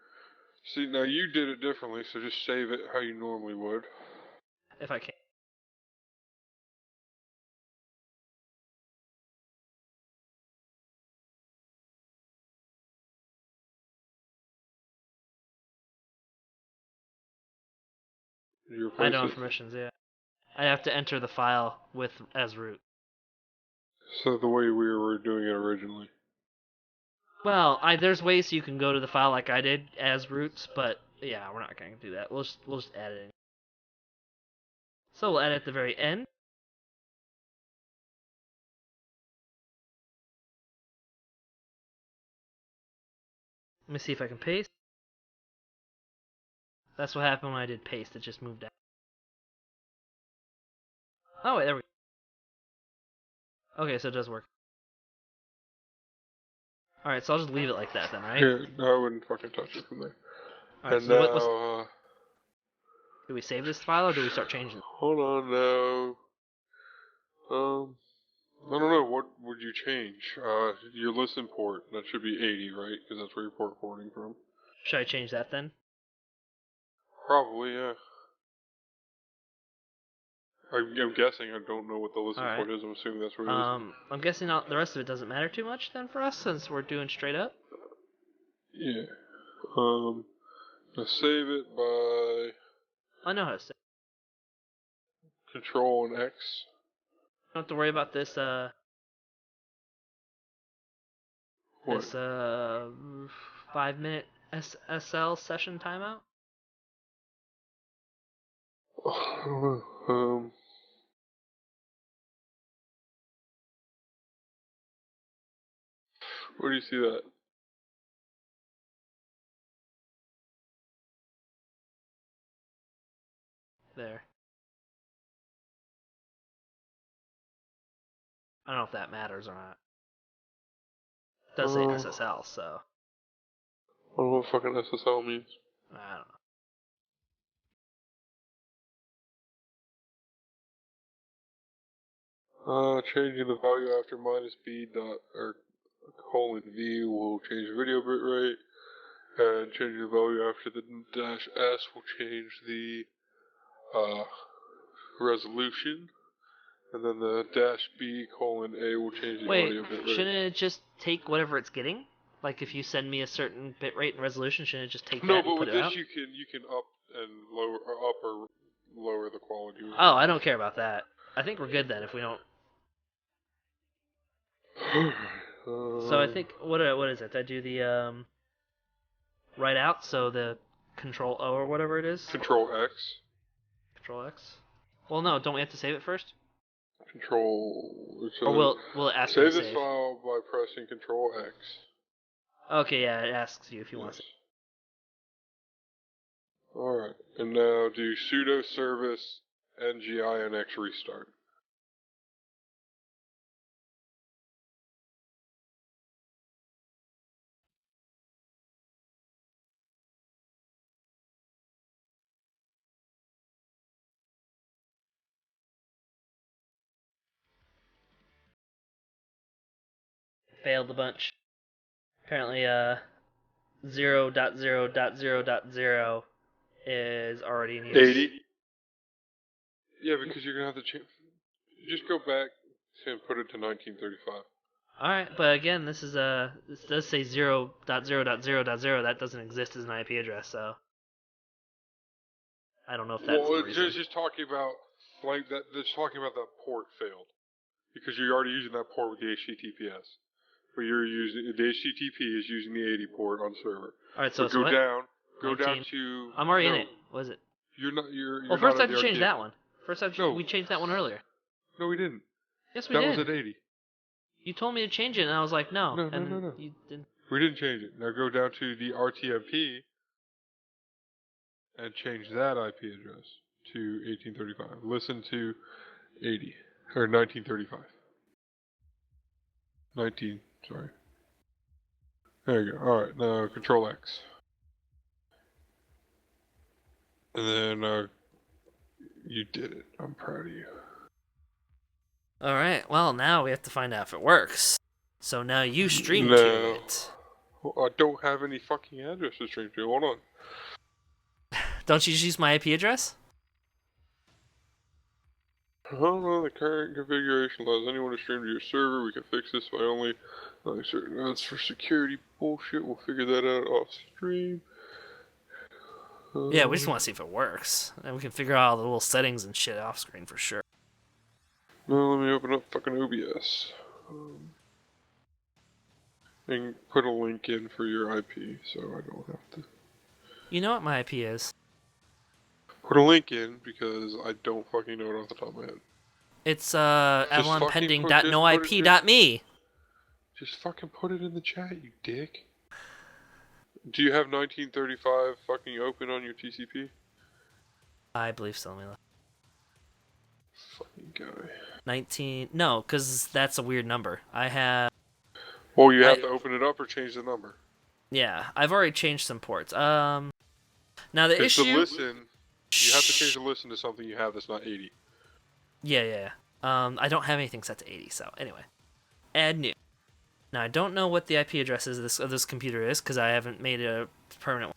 See, now you did it differently, so just save it how you normally would. If I can. Did you I replace don't it? have permissions, yeah. I have to enter the file as root. So the way we were doing it originally. Well, there's ways you can go to the file like I did as roots, but yeah, we're not going to do that. We'll just add it in. So we'll add it at the very end. Let me see if I can paste. That's what happened when I did paste. It just moved out. Oh wait, there we go. Okay, so it does work. Alright, so I'll just leave it like that then, right? Yeah, no, I wouldn't fucking touch it from there. Alright, And so now, do we save this file or do we start changing it? hold on now. I don't know, what would you change? Your listen port, that should be 80, right? Because that's where you're port forwarding from. Should I change that then? Probably, yeah. I'm guessing, I don't know what the listen port is, I'm assuming that's what it is. I'm guessing the rest of it doesn't matter too much then for us since we're doing straight up. Yeah. Let's save it by I know how to say. Control and X. Don't have to worry about this What? this 5-minute SL session timeout. I don't know. Where do you see that? There. I don't know if that matters or not. It does say SSL, so I don't know what fucking SSL means. I don't know. Changing the value after -b dot or :v will change the video bitrate, and changing the value after the -s will change the resolution, and then the -b::a will change the Wait, audio bitrate. shouldn't it just take whatever it's getting? Like if you send me a certain bitrate and resolution, shouldn't it just take No, that but and put with it this out? you can up and lower, or up or lower the quality. Oh, I don't care about that. I think we're good then if we don't. So I think what is it? I do the write out, so the Control O or whatever it is. Control X. Control X. Well, no, don't we have to save it first? Control. Or will it ask you Save to this save? file by pressing Control X. Okay, yeah, it asks you if you Yes. want to. Alright, and now do sudo service nginx restart. Failed a bunch. Apparently, 0.0.0.0 is already in use. 80? Yeah, because you're gonna have to change. Just go back and put it to 1935. Alright, but again, this does say 0.0.0.0. That doesn't exist as an IP address, so I don't know if that's the reason. It's just talking about like that. That's talking about that port failed because you're already using that port with the HTTPS. But you're using the HTTP is using the 80 port on server. Alright, so go what? down. Go 19. down to. I'm already in it. What is it? You're not. You're. Well, first I have to change that one. No. We changed that one earlier. No, we didn't. Yes, we did. That was at 80. You told me to change it, and I was like, no. No. You didn't. We didn't change it. Now go down to the RTMP and change that IP address to 1835. Listen to 80 or 1935. 19. Sorry. There you go. All right. Now Control X. And then you did it. I'm proud of you. Alright, well, now we have to find out if it works. So now you stream to it. Well, I don't have any fucking address to stream to. Hold on. Don't you just use my IP address? I don't know the current configuration allows anyone to stream to your server. We can fix this by only allowing certain nodes for security bullshit. We'll figure that out off stream. Yeah, we just want to see if it works. And we can figure out all the little settings and shit off screen for sure. No, let me open up fucking OBS. And put a link in for your IP so I don't have to. You know what my IP is? Put a link in because I don't fucking know it off the top of my head. It's Just AvalonPending.noip.me. Just fucking put it in the chat, you dick. Do you have 1935 fucking open on your TCP? I believe so. Let me look. Fucking guy. 19. No, because that's a weird number. I have. Well, you have to open it up or change the number. Yeah, I've already changed some ports. Now the issue. To listen, you have to change the listen to something you have that's not 80. Yeah. I don't have anything set to 80. So anyway, add new. Now I don't know what the IP address is of this computer is because I haven't made it a permanent one.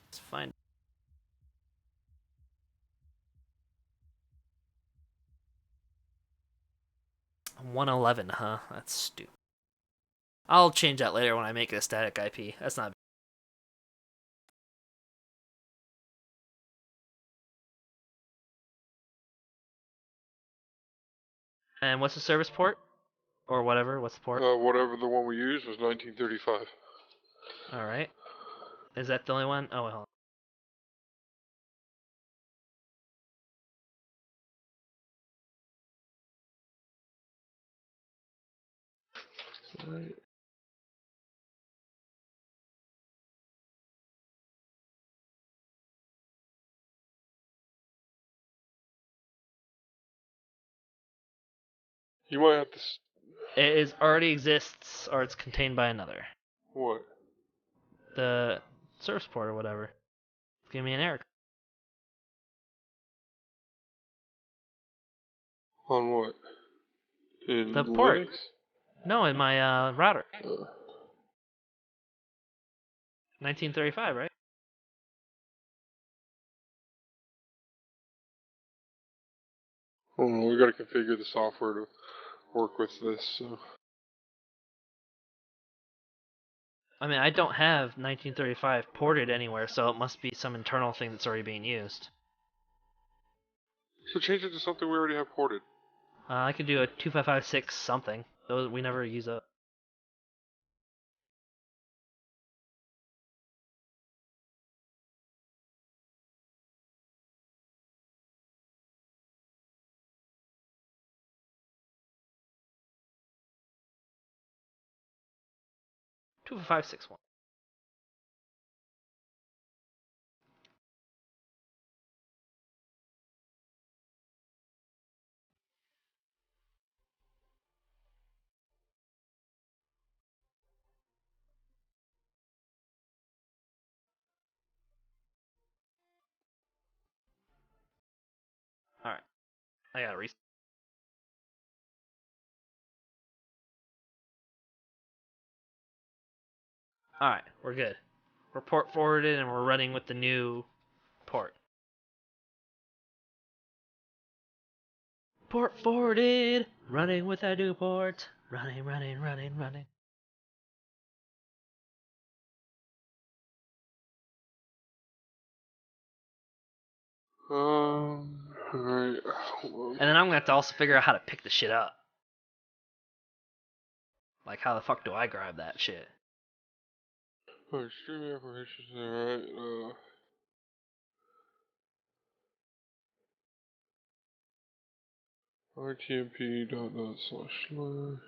Let's find. 111, huh? That's stupid. I'll change that later when I make it a static IP. That's not. And what's the service port? Or whatever, what's the port? Whatever the one we used was 1935. Alright. Is that the only one? Oh, wait, hold on. Right. You might have to. It is already exists, or it's contained by another. What? The service port or whatever. Give me an error. On what? In The port. Linux? No, in my router. 1935, right? Hold on, we gotta configure the software to work with this. So. I mean, I don't have 1935 ported anywhere, so it must be some internal thing that's already being used. So change it to something we already have ported. I could do a 2556 something. Those we never use up. Two five six one. Alright. I gotta reset. Alright, we're good. We're port forwarded and we're running with the new port. Port forwarded! Running with a new port. Running. Alright. And then I'm gonna have to also figure out how to pick the shit up. Like, how the fuck do I grab that shit? Alright, streaming operations, alright, rtmp.net/live.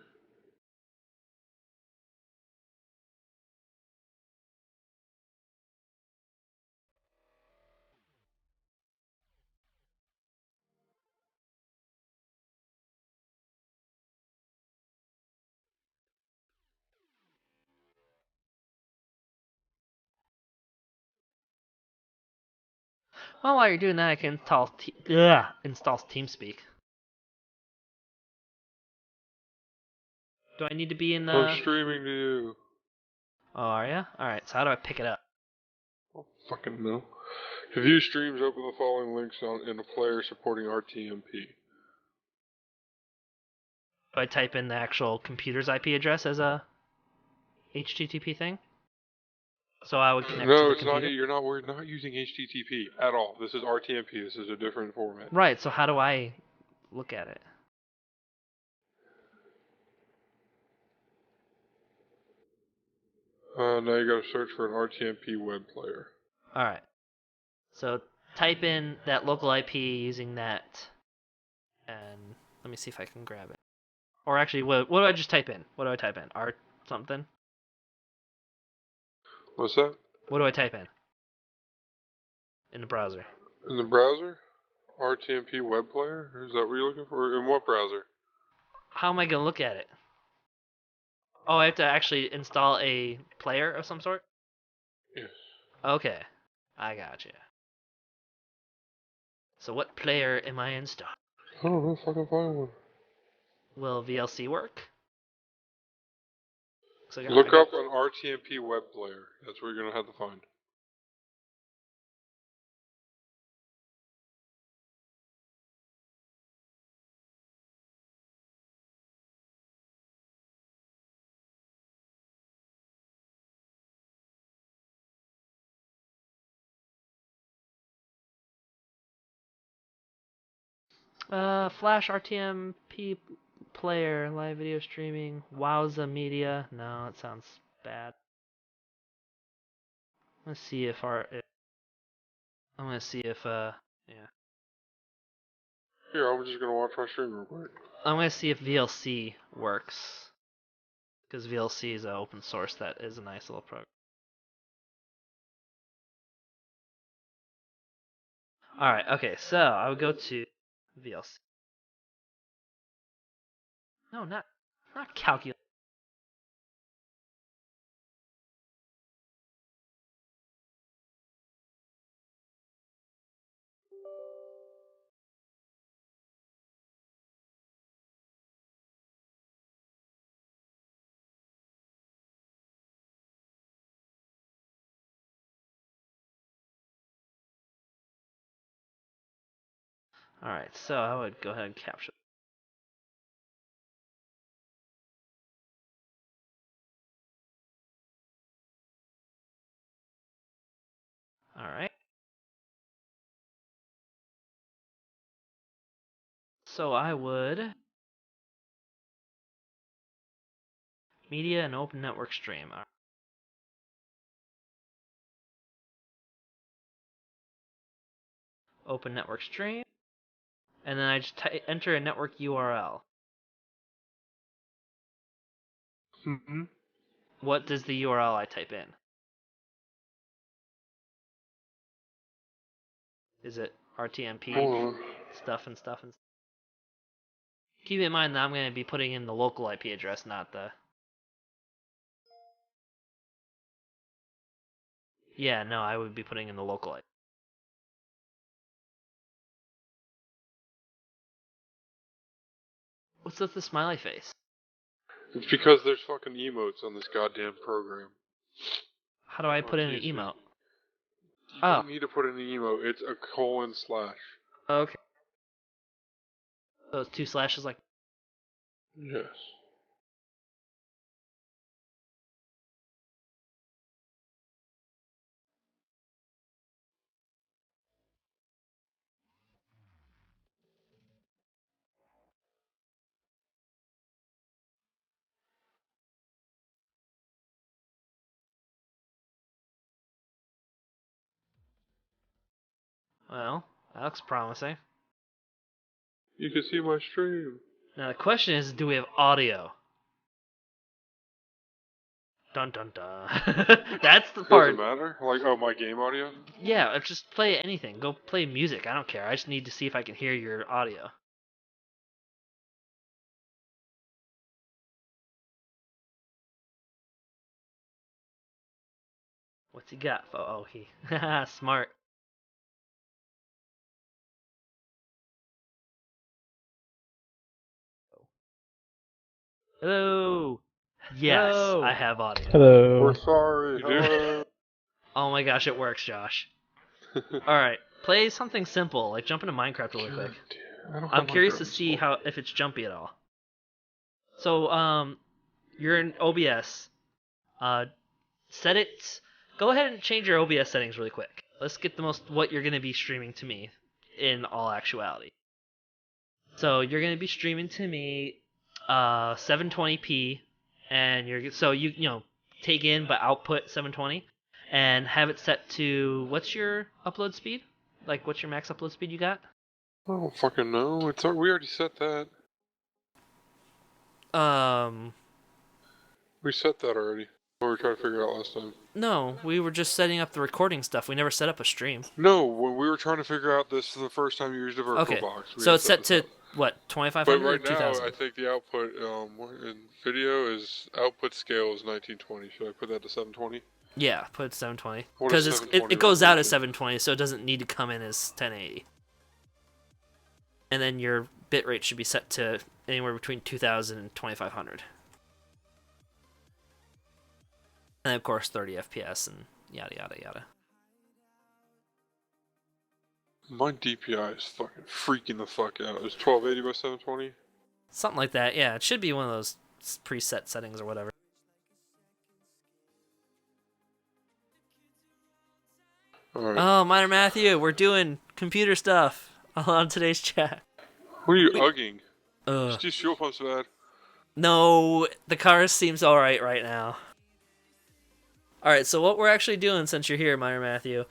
Well, while you're doing that, I can install TeamSpeak. Do I need to be in the... I'm streaming to you. Oh, are ya? Alright, so how do I pick it up? I don't fucking know. To view streams, open the following links in a player supporting RTMP. Do I type in the actual computer's IP address as a HTTP thing? So I would connect to No, the it's computer? not. We're not using HTTP at all. This is RTMP. This is a different format. Right, so how do I look at it? Now you gotta search for an RTMP web player. Alright. So type in that local IP using that, and let me see if I can grab it. Or actually, what do I just type in? What do I type in? R something? What's that? What do I type in the browser? In the browser? RTMP web player? Is that what you're looking for? In what browser? How am I going to look at it? Oh, I have to actually install a player of some sort? Yes. Okay, I gotcha. So what player am I installing? I don't know if I can find one. Will VLC work? Look up an RTMP web player. That's what you're gonna have to find. Flash RTMP player, live video streaming, Wowza Media. No, it sounds bad. Let's see if I'm gonna see if yeah. Here, I'm just gonna watch my stream real quick. I'm gonna see if VLC works, because VLC is an open source that is a nice little program. All right, okay, so I would go to VLC. No, not calculate. All right, so I would go ahead and capture. All right. So I would media and open network stream. All right. Open network stream, and then I just enter a network URL. Mm-hmm. What does the URL I type in? Is it RTMP stuff and stuff and? Keep in mind that I'm going to be putting in the local IP address, not the. Yeah, no, I would be putting in the local IP. What's with the smiley face? It's because there's fucking emotes on this goddamn program. How do I put in an emote? You don't need to put in an emote. It's a :/. Okay. So it's 2 slashes like. Yes. Well, that looks promising. You can see my stream. Now the question is, do we have audio? Dun dun dun. That's the part. Doesn't matter. Like, oh, my game audio? Yeah, just play anything. Go play music. I don't care. I just need to see if I can hear your audio. What's he got? Oh, he. Smart. Hello. Yes, Hello. I have audio. Hello. We're sorry. Hello. Oh my gosh, it works, Josh. Alright, play something simple, like jump into Minecraft really quick. I'm curious to see if it's jumpy at all. So, you're in OBS. Set it Go ahead and change your OBS settings really quick. Let's get the most what you're going to be streaming to me in all actuality. So you're going to be streaming to me 720p, and you take in but output 720, and have it set to, what's your upload speed? Like, what's your max upload speed you got? I don't fucking know. We already set that. We set that already. What we were trying to figure out last time. No, we were just setting up the recording stuff. We never set up a stream. No, when we were trying to figure out this the first time you used a VirtualBox. Okay, so it's set to, what, 2500 but right or 2000? now, I think the output in video is output scale is 1920. Should I put that to 720? Yeah, put it to 720. Because it goes out as 720, so it doesn't need to come in as 1080. And then your bitrate should be set to anywhere between 2000 and 2500. And of course 30 FPS and yada yada yada. My DPI is fucking freaking the fuck out. It's 1280 by 720? Something like that, yeah. It should be one of those preset settings or whatever. Alright. Oh, Minor Matthew, we're doing computer stuff on today's chat. What are you ugging? Ugh. These fuel pumps bad. No, the car seems alright right now. Alright, so what we're actually doing since you're here, Minor Matthew,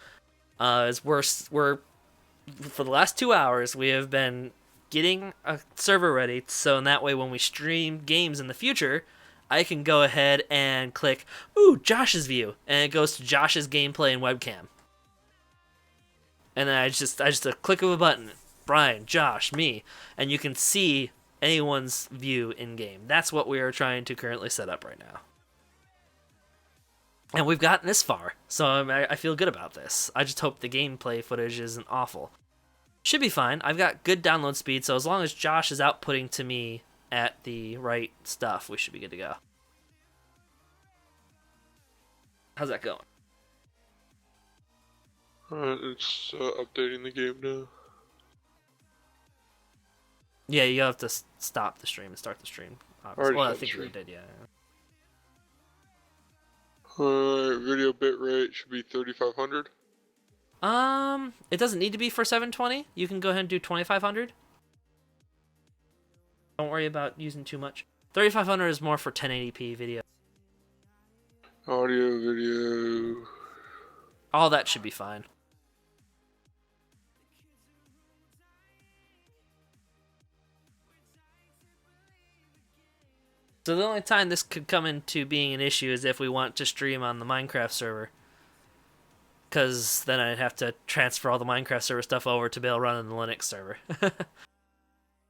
is we're for the last 2 hours, we have been getting a server ready, so in that way when we stream games in the future, I can go ahead and click, ooh, Josh's view, and it goes to Josh's gameplay and webcam. And then I just a click of a button, Brian, Josh, me, and you can see anyone's view in game. That's what we are trying to currently set up right now. And we've gotten this far, so I feel good about this. I just hope the gameplay footage isn't awful. Should be fine. I've got good download speed, so as long as Josh is outputting to me at the right stuff, we should be good to go. How's that going? It's updating the game now. Yeah, you have to stop the stream and start the stream. Well, I think you did, yeah. Video bitrate should be 3500. It doesn't need to be for 720. You can go ahead and do 2500. Don't worry about using too much. 3500 is more for 1080p video. Audio, video. All that should be fine. So the only time this could come into being an issue is if we want to stream on the Minecraft server. Because then I'd have to transfer all the Minecraft server stuff over to be able to run on the Linux server.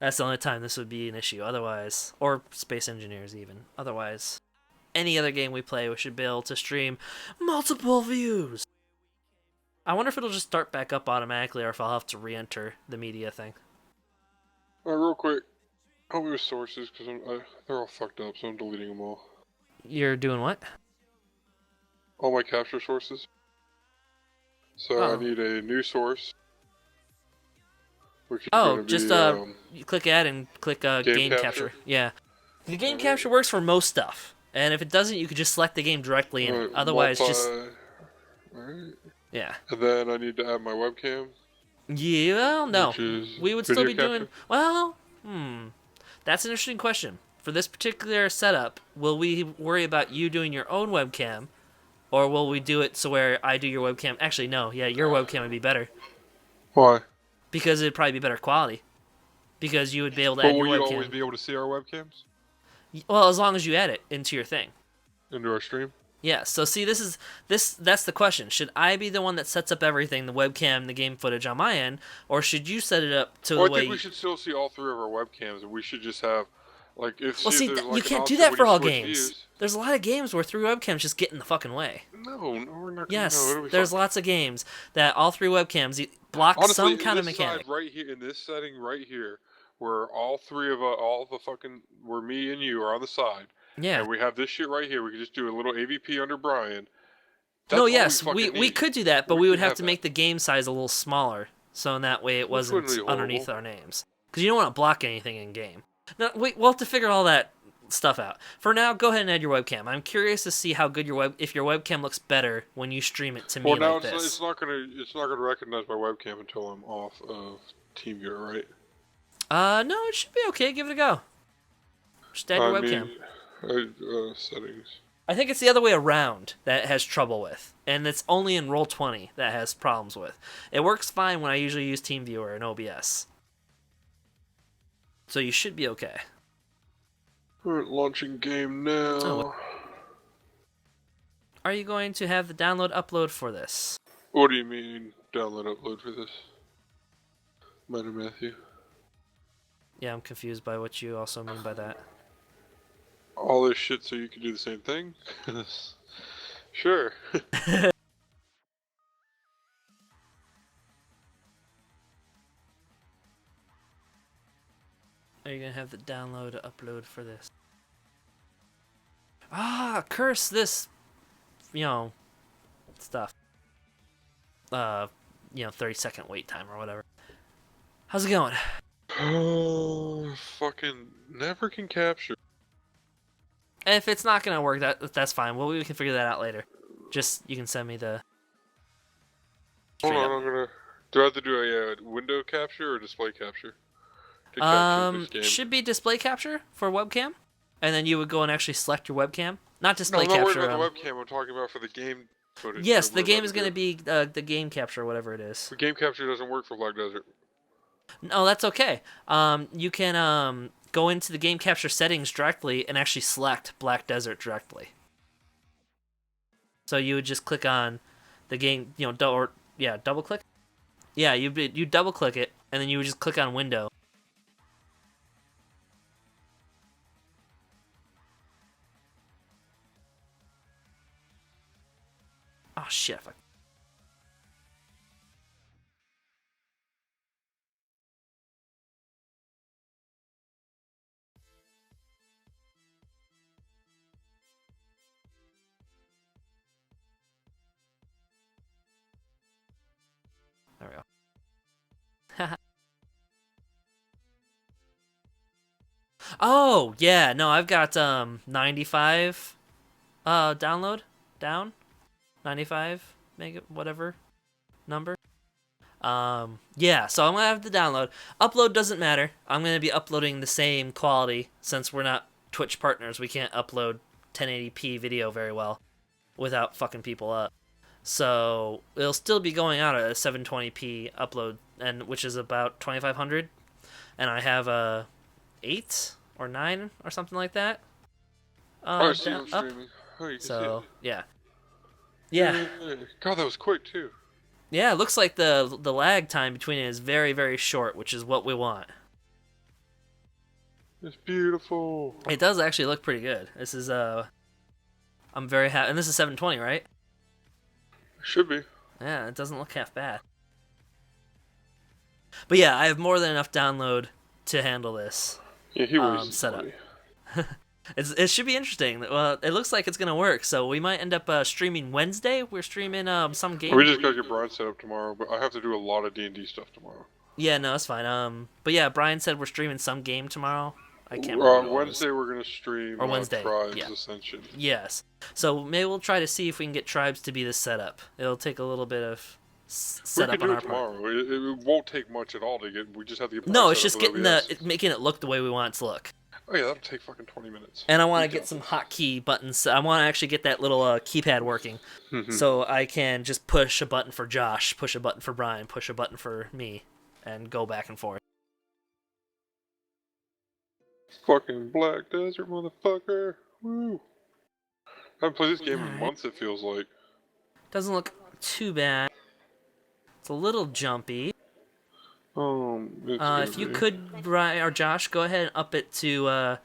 That's the only time this would be an issue. Otherwise, or Space Engineers even. Otherwise, any other game we play, we should be able to stream multiple views. I wonder if it'll just start back up automatically or if I'll have to re-enter the media thing. Real quick. Help me with sources, because they're all fucked up, so I'm deleting them all. You're doing what? All my capture sources. So I need a new source. Which is just you click add and click game capture. Yeah. The game capture works for most stuff. And if it doesn't, you could just select the game directly in it. Otherwise, Alright. Yeah. And then I need to add my webcam. Yeah, well, no. We would still be doing... Well, that's an interesting question. For this particular setup, will we worry about you doing your own webcam, or will we do it so where I do your webcam? Actually, no. Yeah, your webcam would be better. Why? Because it'd probably be better quality. Because you would be able to add your webcam. Will you always be able to see our webcams? Well, as long as you add it into your thing. Into our stream? Yeah, so see, that's the question. Should I be the one that sets up everything, the webcam, the game footage on my end, or should you set it up to the way... I think we should still see all three of our webcams, and we should just have, like, if... Well, see, you can't do that for all games. There's a lot of games where three webcams just get in the fucking way. No, we're not... Yes, there's lots of games that all three webcams block some kind of mechanic. Right here, in this setting right here, where all three of all the fucking... where me and you are on the side... Yeah. And we have this shit right here. We could just do a little AvP under Brian. No, yes, we could do that, but we would have to make the game size a little smaller, so in that way it wasn't underneath our names. Because you don't want to block anything in game. Now, we'll have to figure all that stuff out. For now, go ahead and add your webcam. I'm curious to see how good if your webcam looks better when you stream it to me Well, now like this. it's not gonna recognize my webcam until I'm off of TeamViewer, right? No, it should be okay. Give it a go. Just add your webcam. Settings. I think it's the other way around that it has trouble with, and it's only in Roll20 that has problems with. It works fine when I usually use TeamViewer and OBS. So you should be okay. We're launching game now. Oh. Are you going to have the download upload for this? What do you mean, download upload for this? Minor Matthew. Yeah, I'm confused by what you also mean by that. All this shit so you can do the same thing? Sure. Are you going to have the download upload for this? Curse this, stuff. 30-second wait time or whatever. How's it going? Oh, fucking never can capture. If it's not gonna work, that's fine. Well, we can figure that out later. Just you can send me the. Hold on, I'm gonna. Do I have to do a window capture or display capture? To capture this game? Should be display capture for webcam, and then you would go and actually select your webcam. Not display no, I'm not capture. worried about the webcam. I'm talking about for the game footage. Yes, the game is gonna be the game capture, or whatever it is. The game capture doesn't work for Black Desert. No, that's okay. You can go into the game capture settings directly and actually select Black Desert directly. So you would just click on the game, double click. Yeah, you double click it, and then you would just click on Window. Oh shit! Fuck. There we go. Oh, yeah. No, I've got 95 download down. 95 mega whatever number. Yeah, so I'm going to have the download. Upload doesn't matter. I'm going to be uploading the same quality since we're not Twitch partners. We can't upload 1080p video very well without fucking people up. So it'll still be going out at a 720p upload, and which is about 2500, and I have a 8 or 9 or something like that. I see I'm streaming. Oh, you can see it. Yeah. God, that was quick too. Yeah, it looks like the lag time between it is very, very short, which is what we want. It's beautiful. It does actually look pretty good. This is I'm very happy, and this is 720, right? Should be. Yeah, it doesn't look half bad. But yeah, I have more than enough download to handle this. Yeah, he was setup. It should be interesting. Well, it looks like it's gonna work. So we might end up streaming Wednesday. We're streaming some game. We just gotta get Brian set up tomorrow, but I have to do a lot of D&D stuff tomorrow. Yeah, no, that's fine. But yeah, Brian said we're streaming some game tomorrow. I can't remember. Wednesday we're gonna stream Wednesday, Tribes Ascension. Yes. So maybe we'll try to see if we can get Tribes to be the setup. It'll take a little bit of setup on our part. Tomorrow. It won't take much at all to get. We just have to get. No, it's just making it look the way we want it to look. Oh yeah, that'll take fucking 20 minutes. And I want to get some hotkey buttons. I want to actually get that little keypad working, so I can just push a button for Josh, push a button for Brian, push a button for me, and go back and forth. Fucking Black Desert, motherfucker! Woo! I haven't played this game in months. It feels like. Doesn't look too bad. It's a little jumpy. If you could, Brian or Josh, go ahead and up it to, go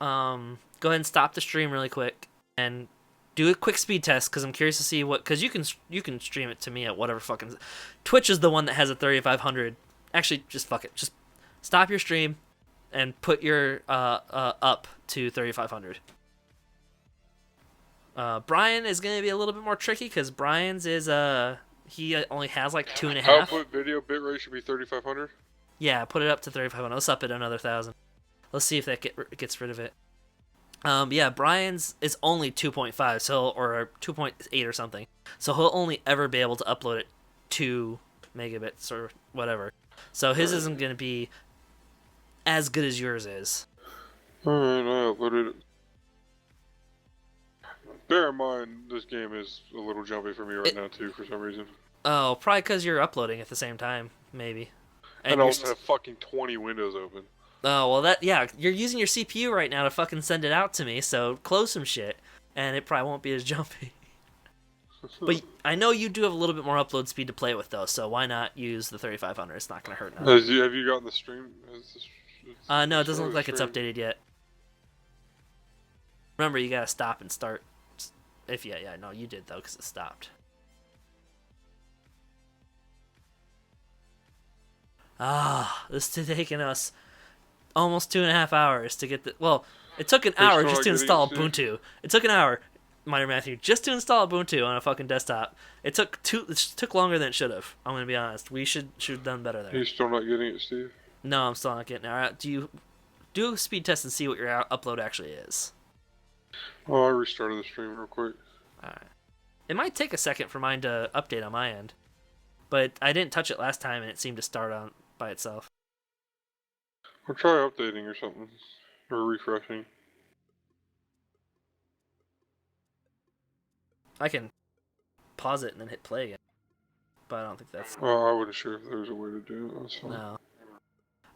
ahead and stop the stream really quick and do a quick speed test because I'm curious to see because you can stream it to me at whatever fucking. Twitch is the one that has a 3500. Actually, just fuck it. Just stop your stream and put your up to 3500. Brian is gonna be a little bit more tricky because Brian's is he only has like 2.5. Output video bitrate should be 3500. Yeah, put it up to 3500. Let's up it another 1000. Let's see if that gets rid of it. Yeah, Brian's is only 2.5, so or 2.8 or something. So he'll only ever be able to upload it 2 megabits or whatever. So his isn't going to be as good as yours is. Alright, I uploaded it. Bear in mind, this game is a little jumpy for me right now too, for some reason. Oh, probably because you're uploading at the same time, maybe. And I also have fucking 20 windows open. Oh, well, yeah, you're using your CPU right now to fucking send it out to me, so close some shit, and it probably won't be as jumpy. But I know you do have a little bit more upload speed to play with, though, so why not use the 3500? It's not going to hurt now. Have you gotten the stream? No, it doesn't look like it's updated yet. Remember, you gotta stop and start. Yeah, no, you did, though, because it stopped. This is taking us almost 2.5 hours to get the... Well, it took an hour just to install Ubuntu. It took an hour, Minor Matthew, just to install Ubuntu on a fucking desktop. It took longer than it should have. I'm gonna be honest. We should have done better there. You're still not getting it, Steve? No, I'm still not getting it. Alright, do a speed test and see what your upload actually is. Oh, I restarted the stream real quick. Alright. It might take a second for mine to update on my end, but I didn't touch it last time and it seemed to start on by itself. Or try updating or something. Or refreshing. I can pause it and then hit play again. But I don't think that's... Oh, I wasn't sure if there was a way to do it. That's fine. No.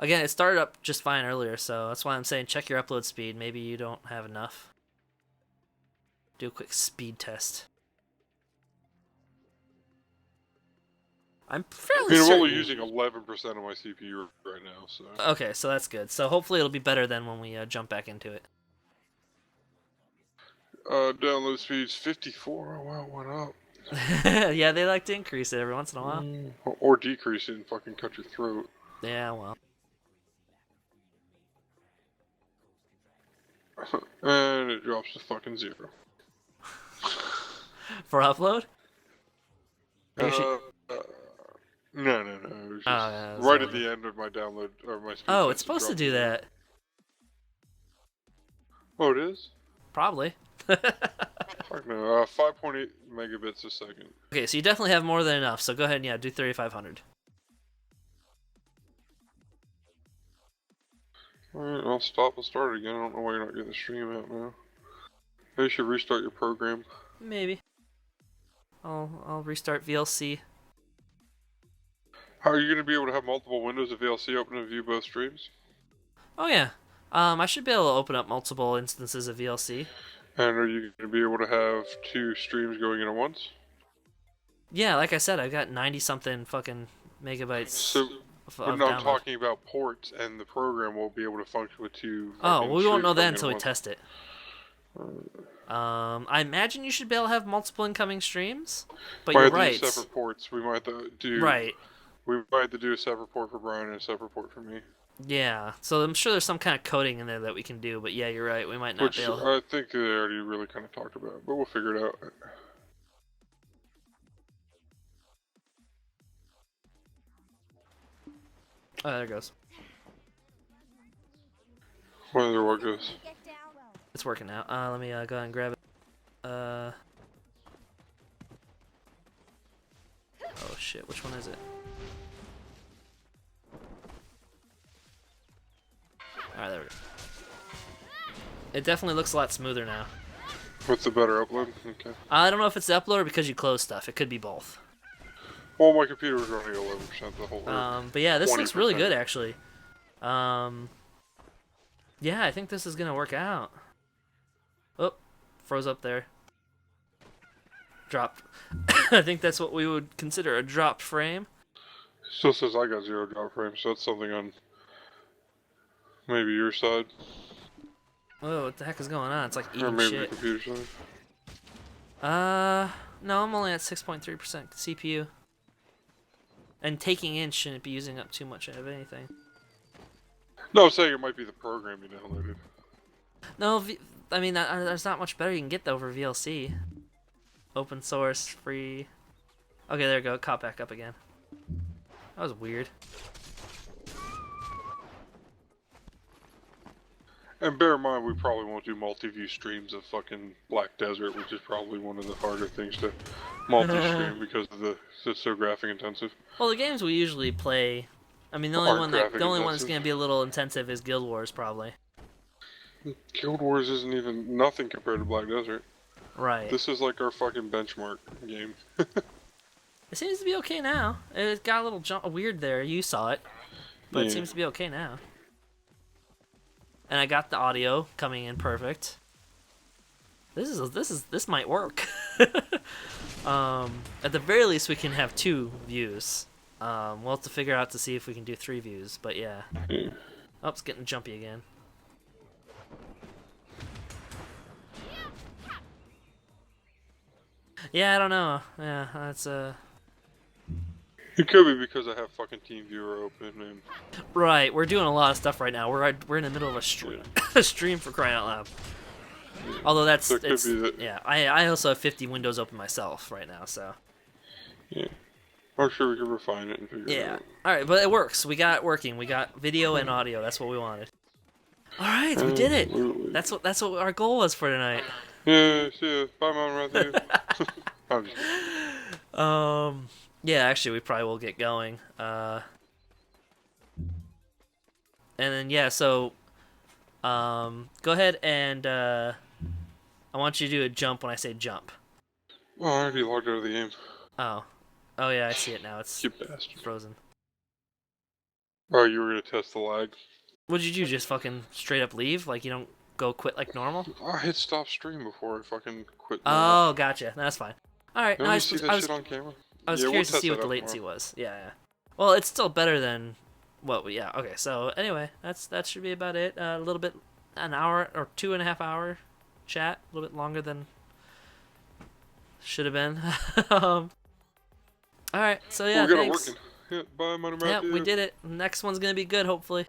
Again, it started up just fine earlier, so that's why I'm saying check your upload speed. Maybe you don't have enough. Do a quick speed test. I'm fairly certain... I'm only using 11% of my CPU right now, so... Okay, so that's good. So hopefully it'll be better then when we jump back into it. Download speed's 54. Oh, wow, it went up. Yeah, they like to increase it every once in a while. Or decrease it and fucking cut your throat. Yeah, well. And it drops to fucking 0. For upload? No. It was just right at the end of my download or my speed. Oh, it's supposed to do that. Oh, it is? Probably. Fuck no. 5.8 megabits a second. Okay, so you definitely have more than enough. So go ahead and do 3500. Alright, I'll stop and start again. I don't know why you're not getting the stream out now. Maybe you should restart your program. Maybe. I'll restart VLC. How are you going to be able to have multiple windows of VLC open and view both streams? Oh yeah. I should be able to open up multiple instances of VLC. And are you going to be able to have 2 streams going in at once? Yeah, like I said, I've got 90-something fucking megabytes. So, but no, I'm talking about ports, and the program won't be able to function with 2. Oh, well, we won't know that until we test it. I imagine you should be able to have multiple incoming streams, but you're right. Do separate ports. We might have to do. Right. We might have to do a separate port for Brian and a separate port for me. Yeah, so I'm sure there's some kind of coding in there that we can do, but yeah, you're right. We might not be able. I think they already really kind of talked about, but we'll figure it out. Oh, there it goes. There what goes. It's working now. Let me go ahead and grab it. Oh shit, which one is it? Alright, there we go. It definitely looks a lot smoother now. What's the better upload? Okay. I don't know if it's the upload or because you close stuff. It could be both. Well, my computer was running 11% the whole way. But yeah, this 20%. Looks really good actually. Yeah, I think this is gonna work out. Oh, froze up there. Dropped. I think that's what we would consider a dropped frame. Still says I got 0 drop frames, so that's something on maybe your side. Whoa, what the heck is going on? It's like eating or maybe shit. The computer side. No, I'm only at 6.3% CPU. And taking in shouldn't be using up too much of anything. No, I'm saying it might be the program you downloaded. No, I mean, there's not much better you can get over VLC. Open source, free. Okay, there we go. It caught back up again. That was weird. And bear in mind, we probably won't do multi-view streams of fucking Black Desert, which is probably one of the harder things to multi-stream because of it's so graphic intensive. Well, the games we usually play, I mean, the only one that's gonna be a little intensive is Guild Wars, probably. Guild Wars isn't even nothing compared to Black Desert. Right. This is like our fucking benchmark game. It seems to be okay now. It got a little weird there. You saw it, but it seems to be okay now. And I got the audio coming in perfect. This might work. At the very least, we can have 2 views. We'll have to figure out to see if we can do 3 views. But yeah. Oh, it's getting jumpy again. Yeah, I don't know. Yeah, that's It could be because I have fucking TeamViewer open and. Right, we're doing a lot of stuff right now. We're in the middle of a stream, a stream for crying out loud. Although yeah, I also have 50 windows open myself right now, so. Yeah, I'm sure we can refine it and figure it out. All right, but it works. We got it working. We got video and audio. That's what we wanted. All right, we did it. That's what our goal was for tonight. Yeah, see ya. Bye, Mom, Matthew. Yeah, actually, we probably will get going. And then yeah, so go ahead and I want you to do a jump when I say jump. Oh, I already logged out of the game. Oh yeah, I see it now. It's frozen. Oh, you were gonna test the lag? What'd you do? Just fucking straight up leave? Like you don't go quit like normal? I hit stop stream before I fucking quit. Oh, gotcha. That's fine. All right. Don't you see that shit on camera? I was curious to see what the latency was. Yeah. Well, it's still better than what we. Yeah. Okay. So anyway, that should be about it. A little bit, an hour or 2.5 hour chat. A little bit longer than should have been. All right. So yeah. We got it thanks. working. Yeah, bye, Matthew. Yeah, we did it. Next one's gonna be good, hopefully.